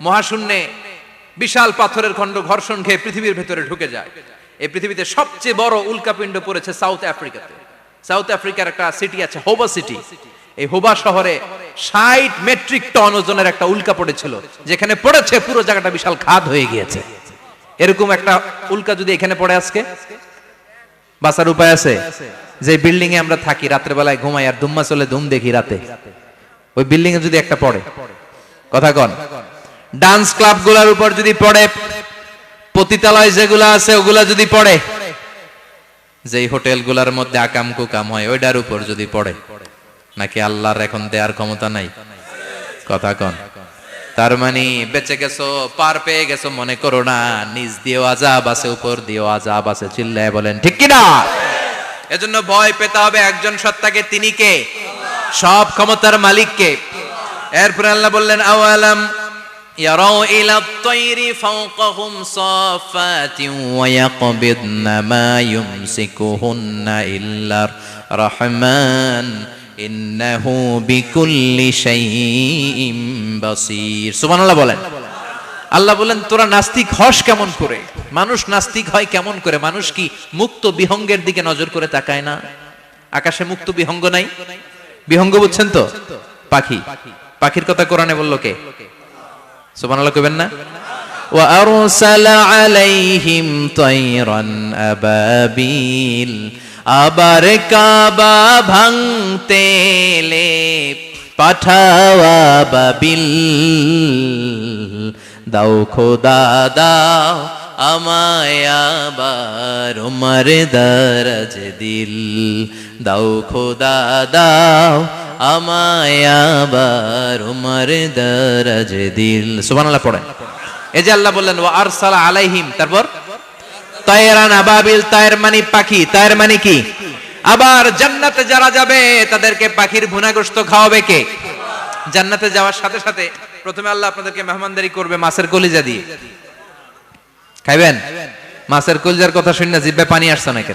মহাশূন্যে বিশাল পাথরের খণ্ড ঘর্ষণ খেয়ে পৃথিবীর ভেতরে ঢুকে যায়। এই পৃথিবীতে সবচেয়ে বড় উল্কাপিণ্ড পড়েছে সাউথ আফ্রিকাতে। সাউথ আফ্রিকার একটা সিটি আছে, হোবা সিটি। এই হোবা শহরে 60 মেট্রিক টন ওজনের একটা উল্কা পড়েছিল, যেখানে পড়েছে পুরো জায়গাটা বিশাল খাদ হয়ে গিয়েছে। এরকম একটা উল্কা যদি এখানে পড়ে আজকে, বাঁচার উপায় আছে? যে বিল্ডিং এ আমরা থাকি, রাত্রে বেলায় ঘুমাই আর ধুম্মা চলে ধুম দেখি রাতে, ওই বিল্ডিং এ যদি একটা পড়ে, কথা কন, ডান্স ক্লাব গুলার উপর যদি পড়ে, পতিতালয় যেগুলা আছে ওগুলা যদি পড়ে, যেই হোটেল গুলার মধ্যে আকাম কুকাম হয় ওইটার উপর যদি পড়ে, নাকি আল্লাহর এখন দেয়ার ক্ষমতা নাই? কথা কন। তার মানে বেঁচে গেছো, পার পেয়ে গেছো মনে করো না, নিজ দিয়েও আযাব আছে, উপর দিয়েও আযাব আছে। চিল্লায় বলেন ঠিক কিনা? এজন্য ভয় পেতে হবে একজন সত্তাকে, তিনি কে? সব ক্ষমতার মালিককে। এরপর আল্লাহ বললেন, আওয়ালাম ইয়ারাউ ইলা আত-তায়রি ফাওকাহুম সাফাতিন ওয়া ইয়াকবিদনা মা ইউমসিকুহুন্না ইল্লার রাহমান ইন্নাহু বিকুল্লি শাইইন বাসীর। সুবহানাল্লাহ বলেন। আল্লাহ বলেন, তোরা নাস্তিক হস কেমন করে? মানুষ নাস্তিক হয় কেমন করে? মানুষ কি মুক্ত বিহঙ্গের দিকে নজর করে তাকায় না? আকাশে মুক্ত বিহঙ্গ নাই? বিহঙ্গ বুঝছেন তো? পাখি। পাখির কথা কোরআনে বললো কে? সুবহানাল্লাহ কইবেন না? ওয়া আরসালা আলাইহিম তায়রান আবাবিল। আবার কাবা ভাঙতে এলে পাঠাওয়া বাবিল। দাও খোদা দাও আমায় আবার উমর দরজ দিল। দাও খোদা দাও আমায় আবার উমর দরজ দিল। সুবহানাল্লাহ পড়েন। এই যে আল্লাহ বললেন ওয়া আরসালা আলাইহিম, তারপর তায়রান আবাবিল। তায়ের মানে পাখি, তায়ের মানে কি? আবার জান্নাতে যারা যাবে তাদেরকে পাখির ভুনা গোশত খাওয়াবে কে? জান্নাতে যাওয়ার সাথে সাথে প্রথমে আল্লাহ আপনাদেরকে মেহমানদারি করবে মাছের কলিজা দিয়ে। খাইবেন? মাছের কলিজার কথা শুনে জিহ্বায় পানি আসছে নাকি?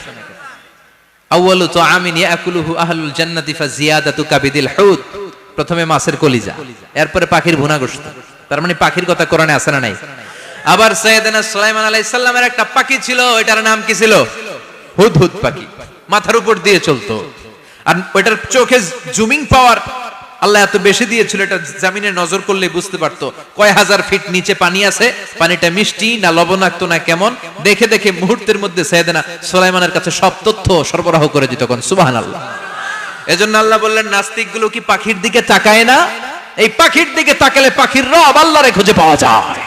আউয়ালু তুআমিন ইয়াকুলুহু আহলুল জান্নাতি ফাজিয়াদাতু কাবিদিল হুত। প্রথমে মাছের কলিজা, এরপরে পাখির ভুনা গোশত। তার মানে পাখির কথা কোরআনে আছে না নাই? আবার সাইয়েদনা সুলাইমান আলাইহিস সালামের একটা পাখি ছিল, এটার নাম কি ছিল? হুদহুদ পাখি। মাথার উপর দিয়ে চলতো, আর ওইটার চোখে জুমিং পাওয়ার আল্লাহ এত বেশি দিয়েছিল, এটা জমিনে নজর করলে বুঝতে পারতো কয় হাজার ফিট নিচে পানি আছে, পানিটা মিষ্টি না লবণাক্ত না কেমন, দেখে দেখে মুহূর্তের মধ্যে সাইয়েদনা সুলাইমানের কাছে সব তথ্য সরবরাহ করে দিত। কোন সুবহানাল্লাহ। এজন্য আল্লাহ বললেন, নাস্তিক গুলো কি পাখির দিকে তাকায় না? এই পাখির দিকে তাকালে পাখির রব আল্লাহরে খুঁজে পাওয়া যায়।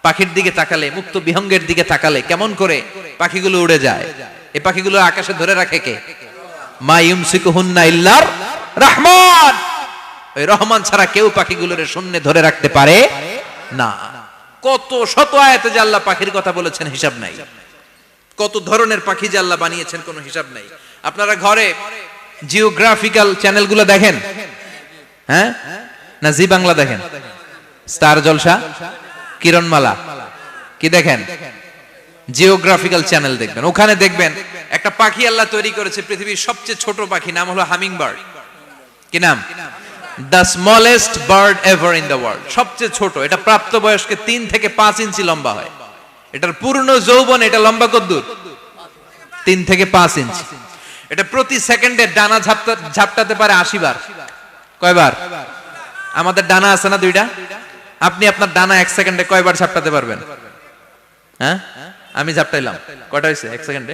পাখির দিকে তাকালে, মুক্ত বিহঙ্গের দিকে তাকালে কেমন করে পাখিগুলো উড়ে যায়। এই পাখিগুলো আকাশে ধরে রাখে কে? মা ইউমসিকুহুন্না ইল্লার রহমান। ওই রহমান ছাড়া কেউ পাখিগুলোর শূন্যে ধরে রাখতে পারে না। কত শত আয়াতে যে আল্লাহ পাখির কথা বলেছেন হিসাব নাই। কত ধরনের পাখি যে আল্লাহ বানিয়েছেন কোনো হিসাব নাই। আপনারা ঘরে জিওগ্রাফিক্যাল চ্যানেলগুলো দেখেন? হ্যাঁ, না জি বাংলা দেখেন? স্টার জলসা, কিরণমালা, কি দেখেন? জিওগ্রাফিক্যাল চ্যানেল দেখবেন। ওখানে দেখবেন একটা পাখি আল্লাহ তৈরি করেছে, পৃথিবীর সবচেয়ে ছোট পাখি, নাম হলো হামিং বার্ড। কি নাম? The smallest bird ever in the world. সবচেয়ে ছোট। এটা প্রাপ্তবয়স্কে 3 থেকে 5 ইঞ্চি লম্বা হয়। এটার পূর্ণ যৌবন এটা লম্বা কতদূর? 3 থেকে 5 ইঞ্চি। এটা প্রতি সেকেন্ডে ডানা ঝাপটাতে পারে 80 বার। কয়বার? আমাদের ডানা আছে না 2টা। আপনি আপনার ডানা 1 সেকেন্ডে কয়বার ঝাপটাতে পারবেন? হ্যাঁ, আমি ঝাপটাইলাম, কয়টা হয়েছে 1 সেকেন্ডে?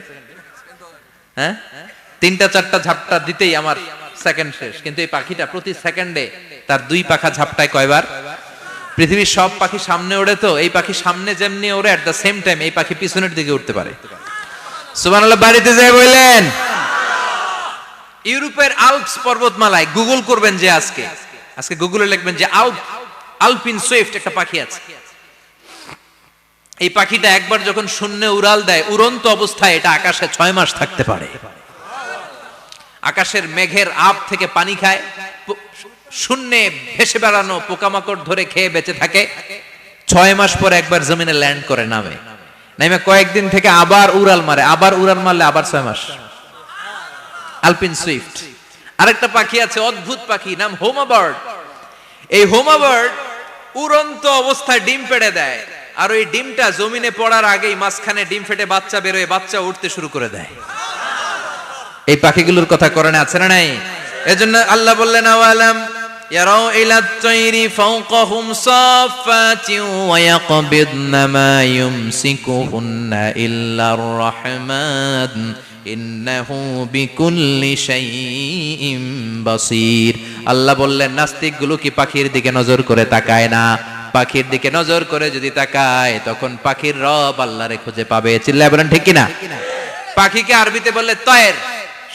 হ্যাঁ, 3টা 4টা ঝাপটা দিতেই আমার সেকেন্ড শেষ, কিন্তু এই পাখিটা প্রতি সেকেন্ডে তার দুই পাখা ঝাপটায় কয়বার? পৃথিবীর সব পাখি সামনে ওড়ে, তো এই পাখি সামনে যেমনি ওড়ে, এট দ্য সেম টাইম এই পাখি পিছনের দিকে উঠতে পারে। সুবহানাল্লাহ, বাড়িতে যায় বললেন। ইউরোপের আল্পস পর্বতমালায় গুগল করবেন যে আজকে গুগলে লিখবেন যে আলপিন সুইফট একটা পাখি আছে। এই পাখিটা একবার যখন শূন্যে উড়াল দেয়, উড়ন্ত অবস্থায় এটা আকাশে 6 মাস থাকতে পারে। আকাশের মেঘের আপ থেকে পানি খায়, শূন্যে ভেসে বেড়ানো পোকামাকড় ধরে খেয়ে বেঁচে থাকে। 6 মাস পর একবার জমিনে ল্যান্ড করে, নামে কয়েকদিন থেকে আবার উড়াল মারে, আবার উড়াল মারলে আবার 6 মাস। আলপিন সুইফট। আরেকটা পাখি আছে, অদ্ভুত পাখি, নাম হোমা বার্ড। এই হোমা বার্ড উড়ন্ত অবস্থায় ডিম পেড়ে দেয়, আর ওই ডিমটা জমিনে পড়ার আগেই মাঝখানে ডিম ফেটে বাচ্চা বেরোয়, বাচ্চা উঠতে শুরু করে দেয়। এই পাখিগুলোর কথা কোরআনে আছে না নাই? এজন্য আল্লাহ বললেন, আওয়ালাম ইয়ারাউ ইলা তাইরি ফাওকাহুম সাফাতিন ওয়া ইয়াকবিদনা মা ইউমসিকুহুন্না ইল্লার রাহমান ইন্নাহু বিকুল্লি শাইইন বাসীর। আল্লাহ বললেন, নাস্তিকগুলো কি পাখির দিকে নজর করে তাকায় না? পাখির দিকে নজর করে যদি তাকায়, তখন পাখির রব আল্লাহরে খুঁজে পাবে। চিল্লায় বলেন ঠিক কিনা? পাখিকে আরবিতে বললে তয়ের।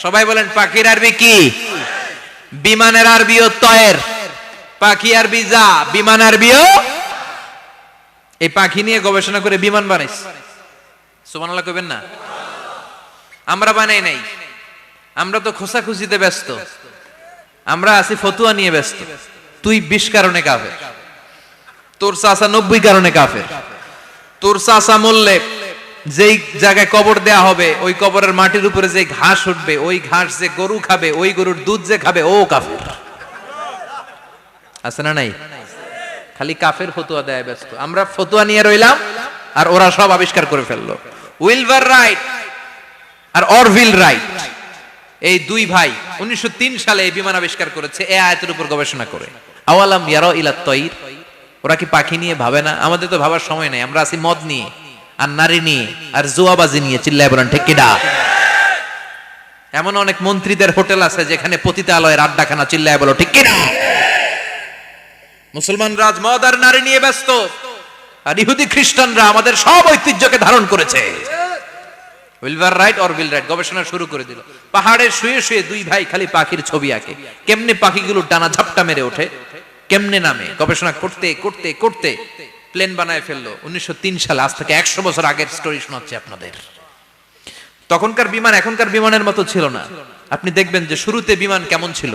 সবাই বলেন, পাখির আরবি কি? বিমানের আরবিও তয়ের। পাখি আরবি যা, বিমান আরবিও। এই পাখি নিয়ে গবেষণা করে বিমান বানাইছে। সুবহানাল্লাহ কইবেন না? আমরা বানাই নাই, আমরা তো খোঁচাখুচিতে ব্যস্ত, আমরা আছি ফতুয়া নিয়ে ব্যস্ত। তুই 20 কারণে কাফের, তোর চাচা 90 কারণে কাফের। তোর চাচা মরলে যেই জায়গায় কবর দেয়া হবে, ওই কবরের মাটির উপরে যে ঘাস উঠবে, ওই ঘাস যে গরু খাবে, ওই গরুর দুধ যে খাবে, ও কাফের। আছে না নাই? খালি কাফের ফতুয়া দেয় ব্যস্ত। আমরা ফতুয়া নিয়ে রইলাম, আর ওরা সব আবিষ্কার করে ফেললো। উইলবার রাইট আর অরভিল রাইট, এই দুই ভাই 1903 সালে এই বিমান আবিষ্কার করেছে, এই আয়াতের উপর গবেষণা করে। আওয়ালাম ইয়ারাউ ইলা তাইর, ওরা কি পাখি নিয়ে ভাবে না? আমাদের তো ভাবার সময় নেই, আমরা আছি মদ নিয়ে আর নারী নিয়ে আর জুয়াবাজি নিয়ে। চিল্লায় বলেন ঠিক কিনা? এমন অনেক মন্ত্রীদের হোটেল আছে যেখানে পতিতালয়ের আড্ডাখানা। চিল্লায় বলো ঠিক কিনা? মুসলমান রাজ মদ আর নারী নিয়ে ব্যস্ত, আর ইহুদি খ্রিস্টানরা আমাদের সব ঐতিহ্যকে ধারণ করেছে। উইলবার রাইট অরভিল রাইট গবেষণা শুরু করে দিল। পাহাড়ে শুয়ে শুয়ে দুই ভাই খালি পাখির ছবি আঁকে, কেমনে পাখিগুলো ডানা ঝাপটা মেরে ওঠে, কেমনে নামে। গবেষণা করতে করতে করতে প্লেন বানায় ফেললো 1903 সালে। আজ থেকে 100 বছর আগের স্টোরি শোনাচ্ছি আপনাদের। তখনকার বিমান এখনকার বিমানের মতো ছিল না। আপনি দেখবেন যে শুরুতে বিমান কেমন ছিল।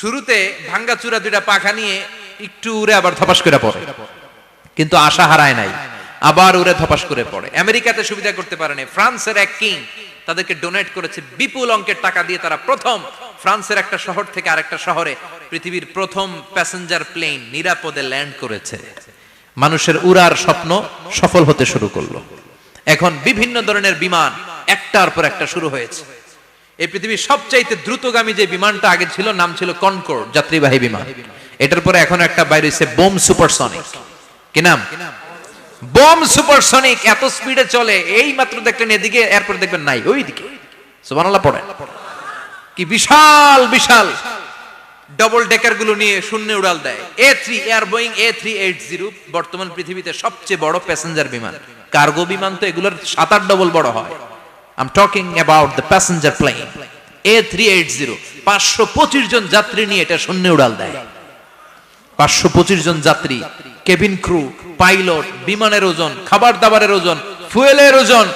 শুরুতে ভাঙ্গা চূড়া দুইটা পাখা নিয়ে একটু উড়ে আবার ধপাস করে পড়ে, কিন্তু আশা হারায় নাই, আবার উড়ে ধপাস করে পড়ে। আমেরিকাতে সুবিধা করতে পারেনি। ফ্রান্সের এক কিং তাদেরকে ডোনেট করেছে বিপুল অঙ্কের টাকা দিয়ে। তারা প্রথম ফ্রান্সের একটা শহর থেকে আরেকটা শহরে পৃথিবীর প্রথম প্যাসেঞ্জার প্লেন নিরাপদে ল্যান্ড করেছে। মানুষের উড়ার স্বপ্ন সফল হতে শুরু করলো। এখন বিভিন্ন ধরনের বিমান একটার পর একটা শুরু হয়েছে। এই পৃথিবীর সবচাইতে দ্রুতগামী যে বিমানটা আগে ছিল, নাম ছিল কনকর্ড, যাত্রীবাহী বিমান। এটার পরে এখন একটা বাইরে হইছে বোম সুপারসনিক। কি নাম? Bomb supersonic. এত স্পিডে চলে, এই মাত্র দেখলেন এদিকে, এরপর দেখবেন নাই ওইদিকে। সুবহানাল্লাহ পড়েন। কি বিশাল বিশাল ডবল ডেকার গুলো নিয়ে শূন্যে উড়াল দেয়। A3 এয়ার বোয়িং A380 বর্তমান পৃথিবীতে সবচেয়ে বড় প্যাসেঞ্জার বিমান। কার্গো বিমান তো এগুলোর 7-8 ডবল বড় হয়। I'm talking about the passenger plane A380। 525 জন যাত্রী নিয়ে এটা শূন্যে উড়াল দেয়। 525 জন যাত্রী, কেবিন ক্রু, পাইলট, বিমানের ওজন, খাবার দাবারের ওজন, ফুয়েলের ওজন,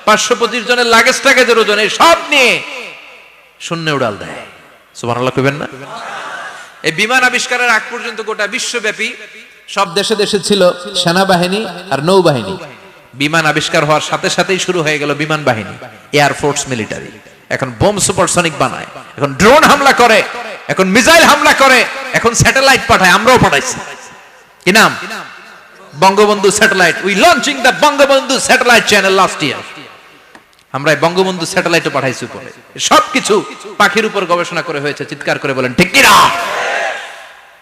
525 জনের লাগেজ টাগেজের ওজন, এই সব নিয়ে শূন্যে উড়াল দেয়। সুবহানাল্লাহ কইবেন না? এই বিমান আবিষ্কারের আগ পর্যন্ত গোটা বিশ্বব্যাপী সব দেশে দেশে ছিল সেনাবাহিনী আর নৌবাহিনী। বিমান আবিষ্কার হওয়ার সাথে সাথেই শুরু হয়ে গেল বিমান বাহিনী, এয়ার ফোর্স, মিলিটারি। এখন বোম সুপারসনিক বানায়, এখন ড্রোন হামলা করে, এখন মিসাইল হামলা করে, এখন স্যাটেলাইট পাঠায়। আমরাও পাঠাইছি। কি নাম? Bangabandhu satellite. We launching the Bangabandhu satellite channel last year. আমরা বঙ্গবন্ধু স্যাটেলাইটও পাঠাইছি উপরে। সবকিছু পাখির উপর গবেষণা করে হয়েছে। চিৎকার করে বলেন ঠিক কিনা?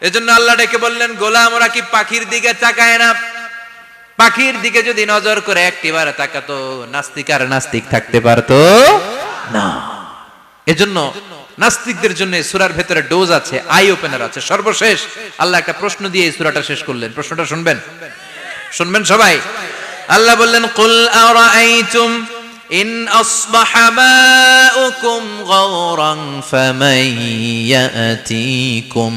এজন্য আল্লাহ ডেকে বললেন, গোলাম ওরা কি পাখির দিকে তাকায় না? পাখির দিকে যদি নজর করে একটিবার তাকাতো, নাস্তিক আর নাস্তিক থাকতে পারতো না। এজন্য নাস্তিকদের জন্য সূরার ভেতরে ডোজ আছে, আই ওপেনার আছে। সর্বশেষ আল্লাহ একটা প্রশ্ন দিয়ে এই সূরাটা শেষ করলেন। প্রশ্নটা শুনবেন, শুনবেন সবাই। আল্লাহ বললেন, কুল আরাআইতুম ইন আসবাহা মাউকুম গাওরান ফামান ইয়াতিকুম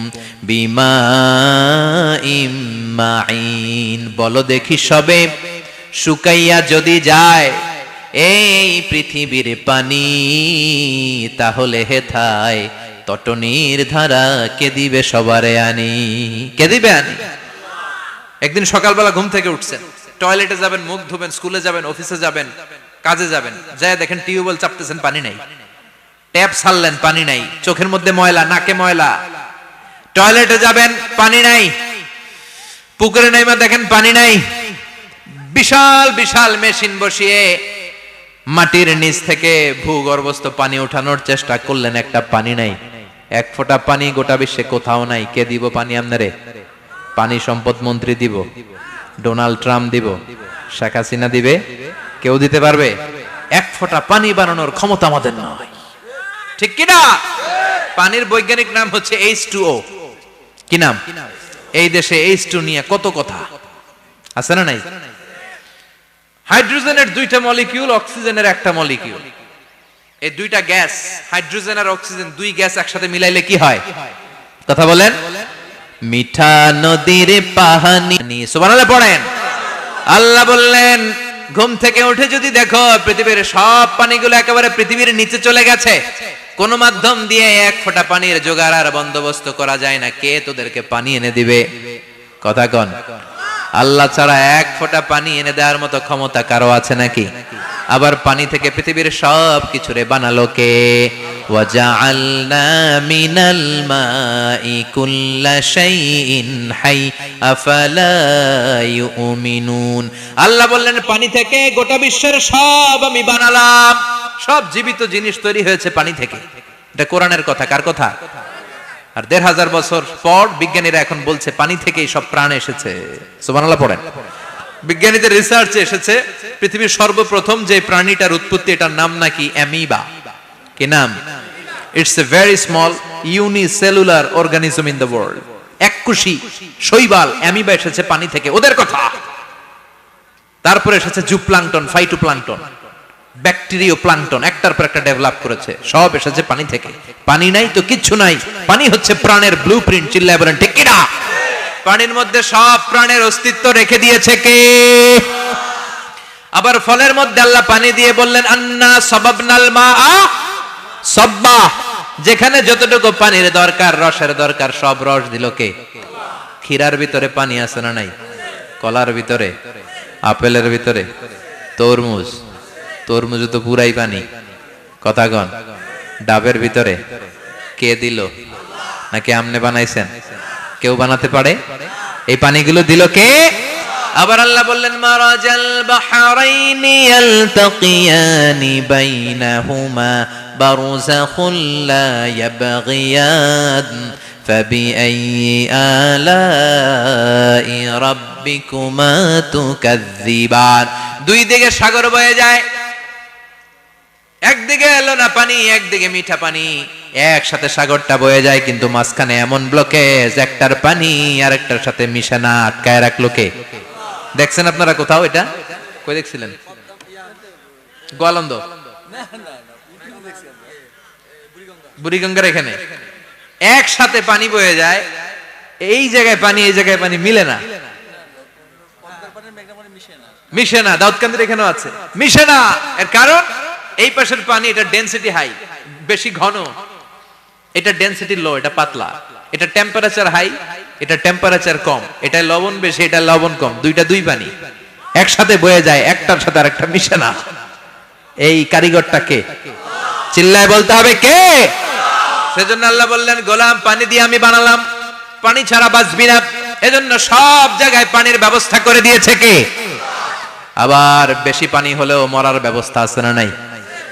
বিমাইম মাইন। বলো দেখি সবে, শুকাইয়া যদি যায় এই পৃথিবীর পানি, তাহলে হেথায় তটনির ধারা কে দিবে সবারে আনি? কে দিবে আনি? একদিন সকালবেলা ঘুম থেকে উঠছেন, টয়লেটে যাবেন, মুখ ধুবেন, স্কুলে যাবেন, অফিসে যাবেন, কাজে যাবেন, যায় দেখেন টিউবওয়েল চাপতেছেন, পানি নাই। ট্যাপ ছাড়লেন, পানি নাই। চোখের মধ্যে ময়লা, নাকে ময়লা। টয়লেটে যাবেন, পানি নাই। পুকুরে নাইমা দেখেন পানি নাই। বিশাল বিশাল মেশিন বসিয়ে মাটির নিচ থেকে ভূগর্ভস্থ পানি ওঠানোর চেষ্টা করলেন, একটা পানি নাই। এক ফোঁটা পানি গোটা বিশ্বে কোথাও নাই। কে দিব পানি আপনারে? পানি সম্পদ মন্ত্রী দিব, ডোনাল্ড ট্রাম্প দিব, শেখ হাসিনা দিবে? কেউ দিতে পারবে? এক ফোঁটা পানি বানানোর ক্ষমতা আমাদের নয়, ঠিক কিনা? পানির বৈজ্ঞানিক নাম হচ্ছে H2O। কি নাম? এই দেশে H2 নিয়ে কত কথা আছে না নাই? হাইড্রোজেনের দুইটা মলিকিউল, অক্সিজেনের একটা মলিকিউল। এই দুইটা গ্যাস, হাইড্রোজেন আর অক্সিজেন, দুই গ্যাস একসাথে মিলাইলে কি হয়? কথা বলেন। মিঠা নদীর পানি। সুবহানাল্লাহ পড়েন। আল্লাহ বললেন, ঘুম থেকে উঠে যদি দেখো পৃথিবীর সব পানিগুলো একেবারে পৃথিবীর নিচে চলে গেছে, কোন মাধ্যম দিয়ে এক ফোঁটা পানির জোগাড় আর বন্দোবস্ত করা যায় না, কে তোদেরকে পানি এনে দিবে? কথা কন। আল্লাহ ছাড়া এক ফোঁটা পানি এনে দেওয়ার মতো ক্ষমতা কারো আছে নাকি? আবার পানি থেকে পৃথিবীর সব কিছুরে বানালো কে? ওয়াজআলনা মিনাল মাই কুল্লা শাইইন হাই আফালা ইউমিনুন। আল্লাহ বললেন, পানি থেকে গোটা বিশ্বের সব আমি বানালাম। সব জীবিত জিনিস তৈরি হয়েছে পানি থেকে। এটা কোরআনের কথা। কার কথা? আর ১৫০০ বছর পর বিজ্ঞানীরা এখন বলছে পানি থেকেই সব প্রাণ এসেছে। সুবহানাল্লাহ পড়েন। বিজ্ঞানীদের রিসার্চে এসেছে পৃথিবীর সর্বপ্রথম যে প্রাণীটার উৎপত্তি, এটার নাম নাকি অ্যামিবা। কি নাম? It's a very small unicellular organism in the world. এককোষী শৈবাল অ্যামিবা এসেছে পানি থেকে, ওদের কথা। তারপরে এসেছে জুপ্লাঙ্কটন, ফাইটোপ্লাঙ্কটন, ব্যাকটেরিয়া প্লাঙ্কটন, একটার পর একটা ডেভেলপ করেছে। সব এসেছে পানি থেকে। পানি নাই তো কিচ্ছু নাই। পানি হচ্ছে প্রাণের ব্লুপ্রিন্ট। চিল্লায় বলেন ঠিক কিনা? পানির মধ্যে সব প্রাণের অস্তিত্ব রেখে দিয়েছে কে? আবার ফলের মধ্যে আল্লাহ পানি দিয়ে বললেন, আন্না সাবাবনাল মাআ সাব্বা। যেখানে যতটুকু পানির দরকার, রসের দরকার, সব রস দিল কে? ক্ষীরার ভিতরে পানি আছে না নাই? কলার ভিতরে, আপেলের ভিতরে, তরমুজ, তরমুজ তো পুরাই পানি। কথা কন। ডাবের ভিতরে কে দিল? নাকি আমনে বানাইছেন? কেউ বানাতে পারে? এই পানিগুলো দিল কে? আবার আল্লাহ বললেন, মারাজাল বাহরাইনি ইয়ালতাকিয়ানি বাইনাহুমা বারযাখুল লা ইয়াবগিয়ান ফাবিআইয়ি আলাই রাব্বিকুমা তুকাযযিবান। দুই দিকে সাগর বয়ে যায়, একদিকে লোনা পানি, একদিকে মিঠা পানি, একসাথে সাগরটা বয়ে যায়, কিন্তু মাঝখানে এমন ব্লকেজ, একটার পানি আরেকটার সাথে মিশে না, আটকায় রাখলো কে? দেখছেন আপনারা কোথাও এটা? কই দেখছিলেন? গোয়ালন্দ, বুড়িগঙ্গার এখানে একসাথে পানি বয়ে যায়। এই জায়গায় পানি, এই জায়গায় পানি মিলে না, মিশে না। দাউদকান্দির এখানেও আছে, মিশে না। এর কারণ এই পাশের পানি, এটা ডেনসিটি হাই, বেশি ঘন, এটা ডেনসিটি লো, এটা পাতলা, এটা টেম্পারেচার হাই, এটা টেম্পারেচার কম, এটা লবণ বেশি, এটা লবণ কম। দুইটা দুই পানি একসাথে বয়ে যায়, একটার সাথে আরেকটা মিশে না। এই কারিগরটা কে? চিল্লায় বলতে হবে কে? সেজন্য আল্লাহ বললেন, গোলাম পানি দিয়ে আমি বানালাম, পানি ছাড়া বাঁচবি না। এজন্য সব জায়গায় পানির ব্যবস্থা করে দিয়েছে কে? আবার বেশি পানি হলেও মরার ব্যবস্থা আছে না নাই?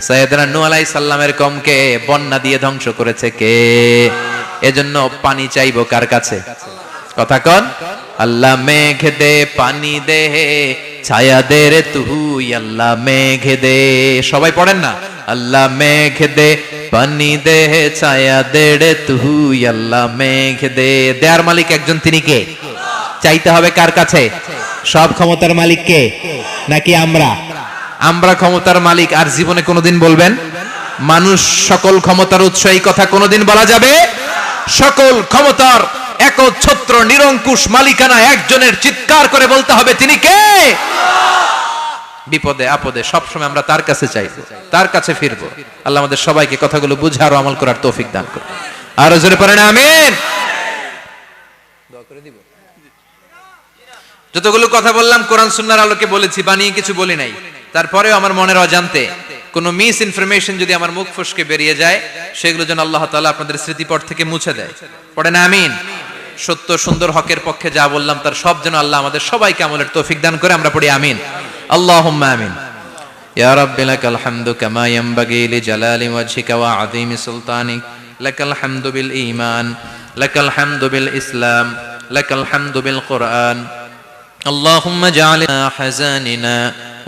সাইয়েদনা নূহ আলাইহিস সালামের কওমকে বন্যা দিয়ে ধ্বংস করেছে কে? এজন্য পানি চাইবো কার কাছে? কথা কন। আল্লাহ মেঘ দে পানি দে, ছায়া দে রে তুই, আল্লাহ মেঘ দে। সবাই পড়েন না? আল্লাহ মেঘ দে পানি দে ছায়া দে রে তুই আল্লাহ মেঘ দে। দেয়ার মালিক একজন, তিনি কে? চাইতে হবে কার কাছে? সব ক্ষমতার মালিক কে? নাকি আমরা? আমরা ক্ষমতার মালিক। আর জীবনে কোনোদিন বলবেন মানুষ সকল ক্ষমতার উৎস, এই কথা কোনোদিন বলা যাবে? সকল ক্ষমতার একচ্ছত্র নিরঙ্কুশ মালিকানা একজনের, চিৎকার করে বলতে হবে তিনি কে? বিপদে আপদে সবসময় আমরা তার কাছে চাইবো, তার কাছে ফিরবো। আল্লাহ আমাদের সবাইকে কথাগুলো বুঝার ও আমল করার তৌফিক দান করুন। আরো জোরে পড়েন আমিন। দোয়া করে দিব। যতগুলো কথা বললাম কোরআন সুন্নাহর আলোকে বলেছি, বানিয়ে কিছু বলি নাই। তারপরেও আমার মনের অজান্তে কোনো মিস ইনফরমেশন যদি আমার মুখ ফসকে বেরিয়ে যায়, সেগুলো যেন আল্লাহ তাআলা আপনাদের স্মৃতিপট থেকে মুছে দেয়। পড়েন আমিন। সত্য সুন্দর হকের পক্ষে যা বললাম তার সব যেন আল্লাহ আমাদের সবাইকে আমলের তৌফিক দান করে। আমরা পড়ি আমিন। আল্লাহুম্মা আমিন। ইয়া রাব্বি লাকাল হামদু কামা ইয়ানবাগি লিজালালি ওয়াজহিকা ওয়া আযীমি সুলতানিক। লাকাল হামদু বিল ঈমান, লাকাল হামদু বিল ইসলাম, লাকাল হামদু বিল কুরআন। اللهم اجعل حزاننا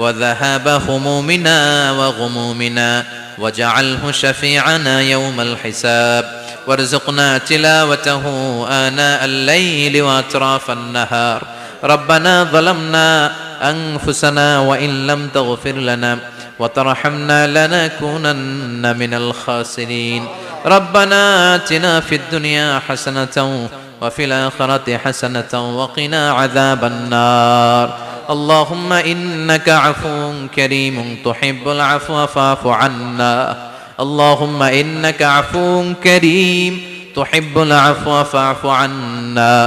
وذهاب همومنا وغمومنا واجعله شفيعنا يوم الحساب وارزقنا تلاوته آناء الليل وأطراف النهار. ربنا ظلمنا أنفسنا وإن لم تغفر لنا وترحمنا لنكونن من الخاسرين. ربنا آتنا في الدنيا حسنة وفي الآخرة حسنة وقنا عذاب النار. اللهم إنك عفو كريم تحب العفو فاعف عنا. اللهم إنك عفو كريم تحب العفو فاعف عنا.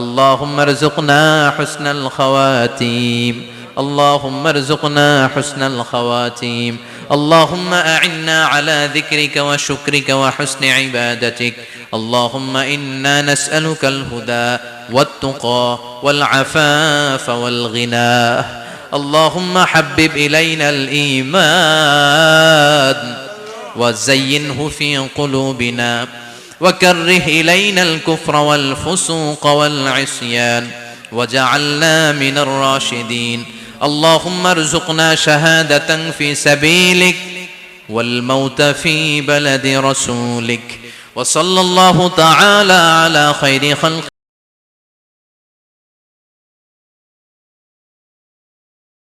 اللهم ارزقنا حسن الخواتيم. اللهم ارزقنا حسن الخواتيم. اللهم أعنا على ذكرك وشكرك وحسن عبادتك. اللهم إنا نسألك الهدى والتقى والعفاف والغنى. اللهم حبب إلينا الإيمان وزينه في قلوبنا وكره إلينا الكفر والفسوق والعصيان وجعلنا من الراشدين. اللهم ارزقنا شهادة في سبيلك والموت في بلد رسولك. وصلى الله تعالى على خير خلق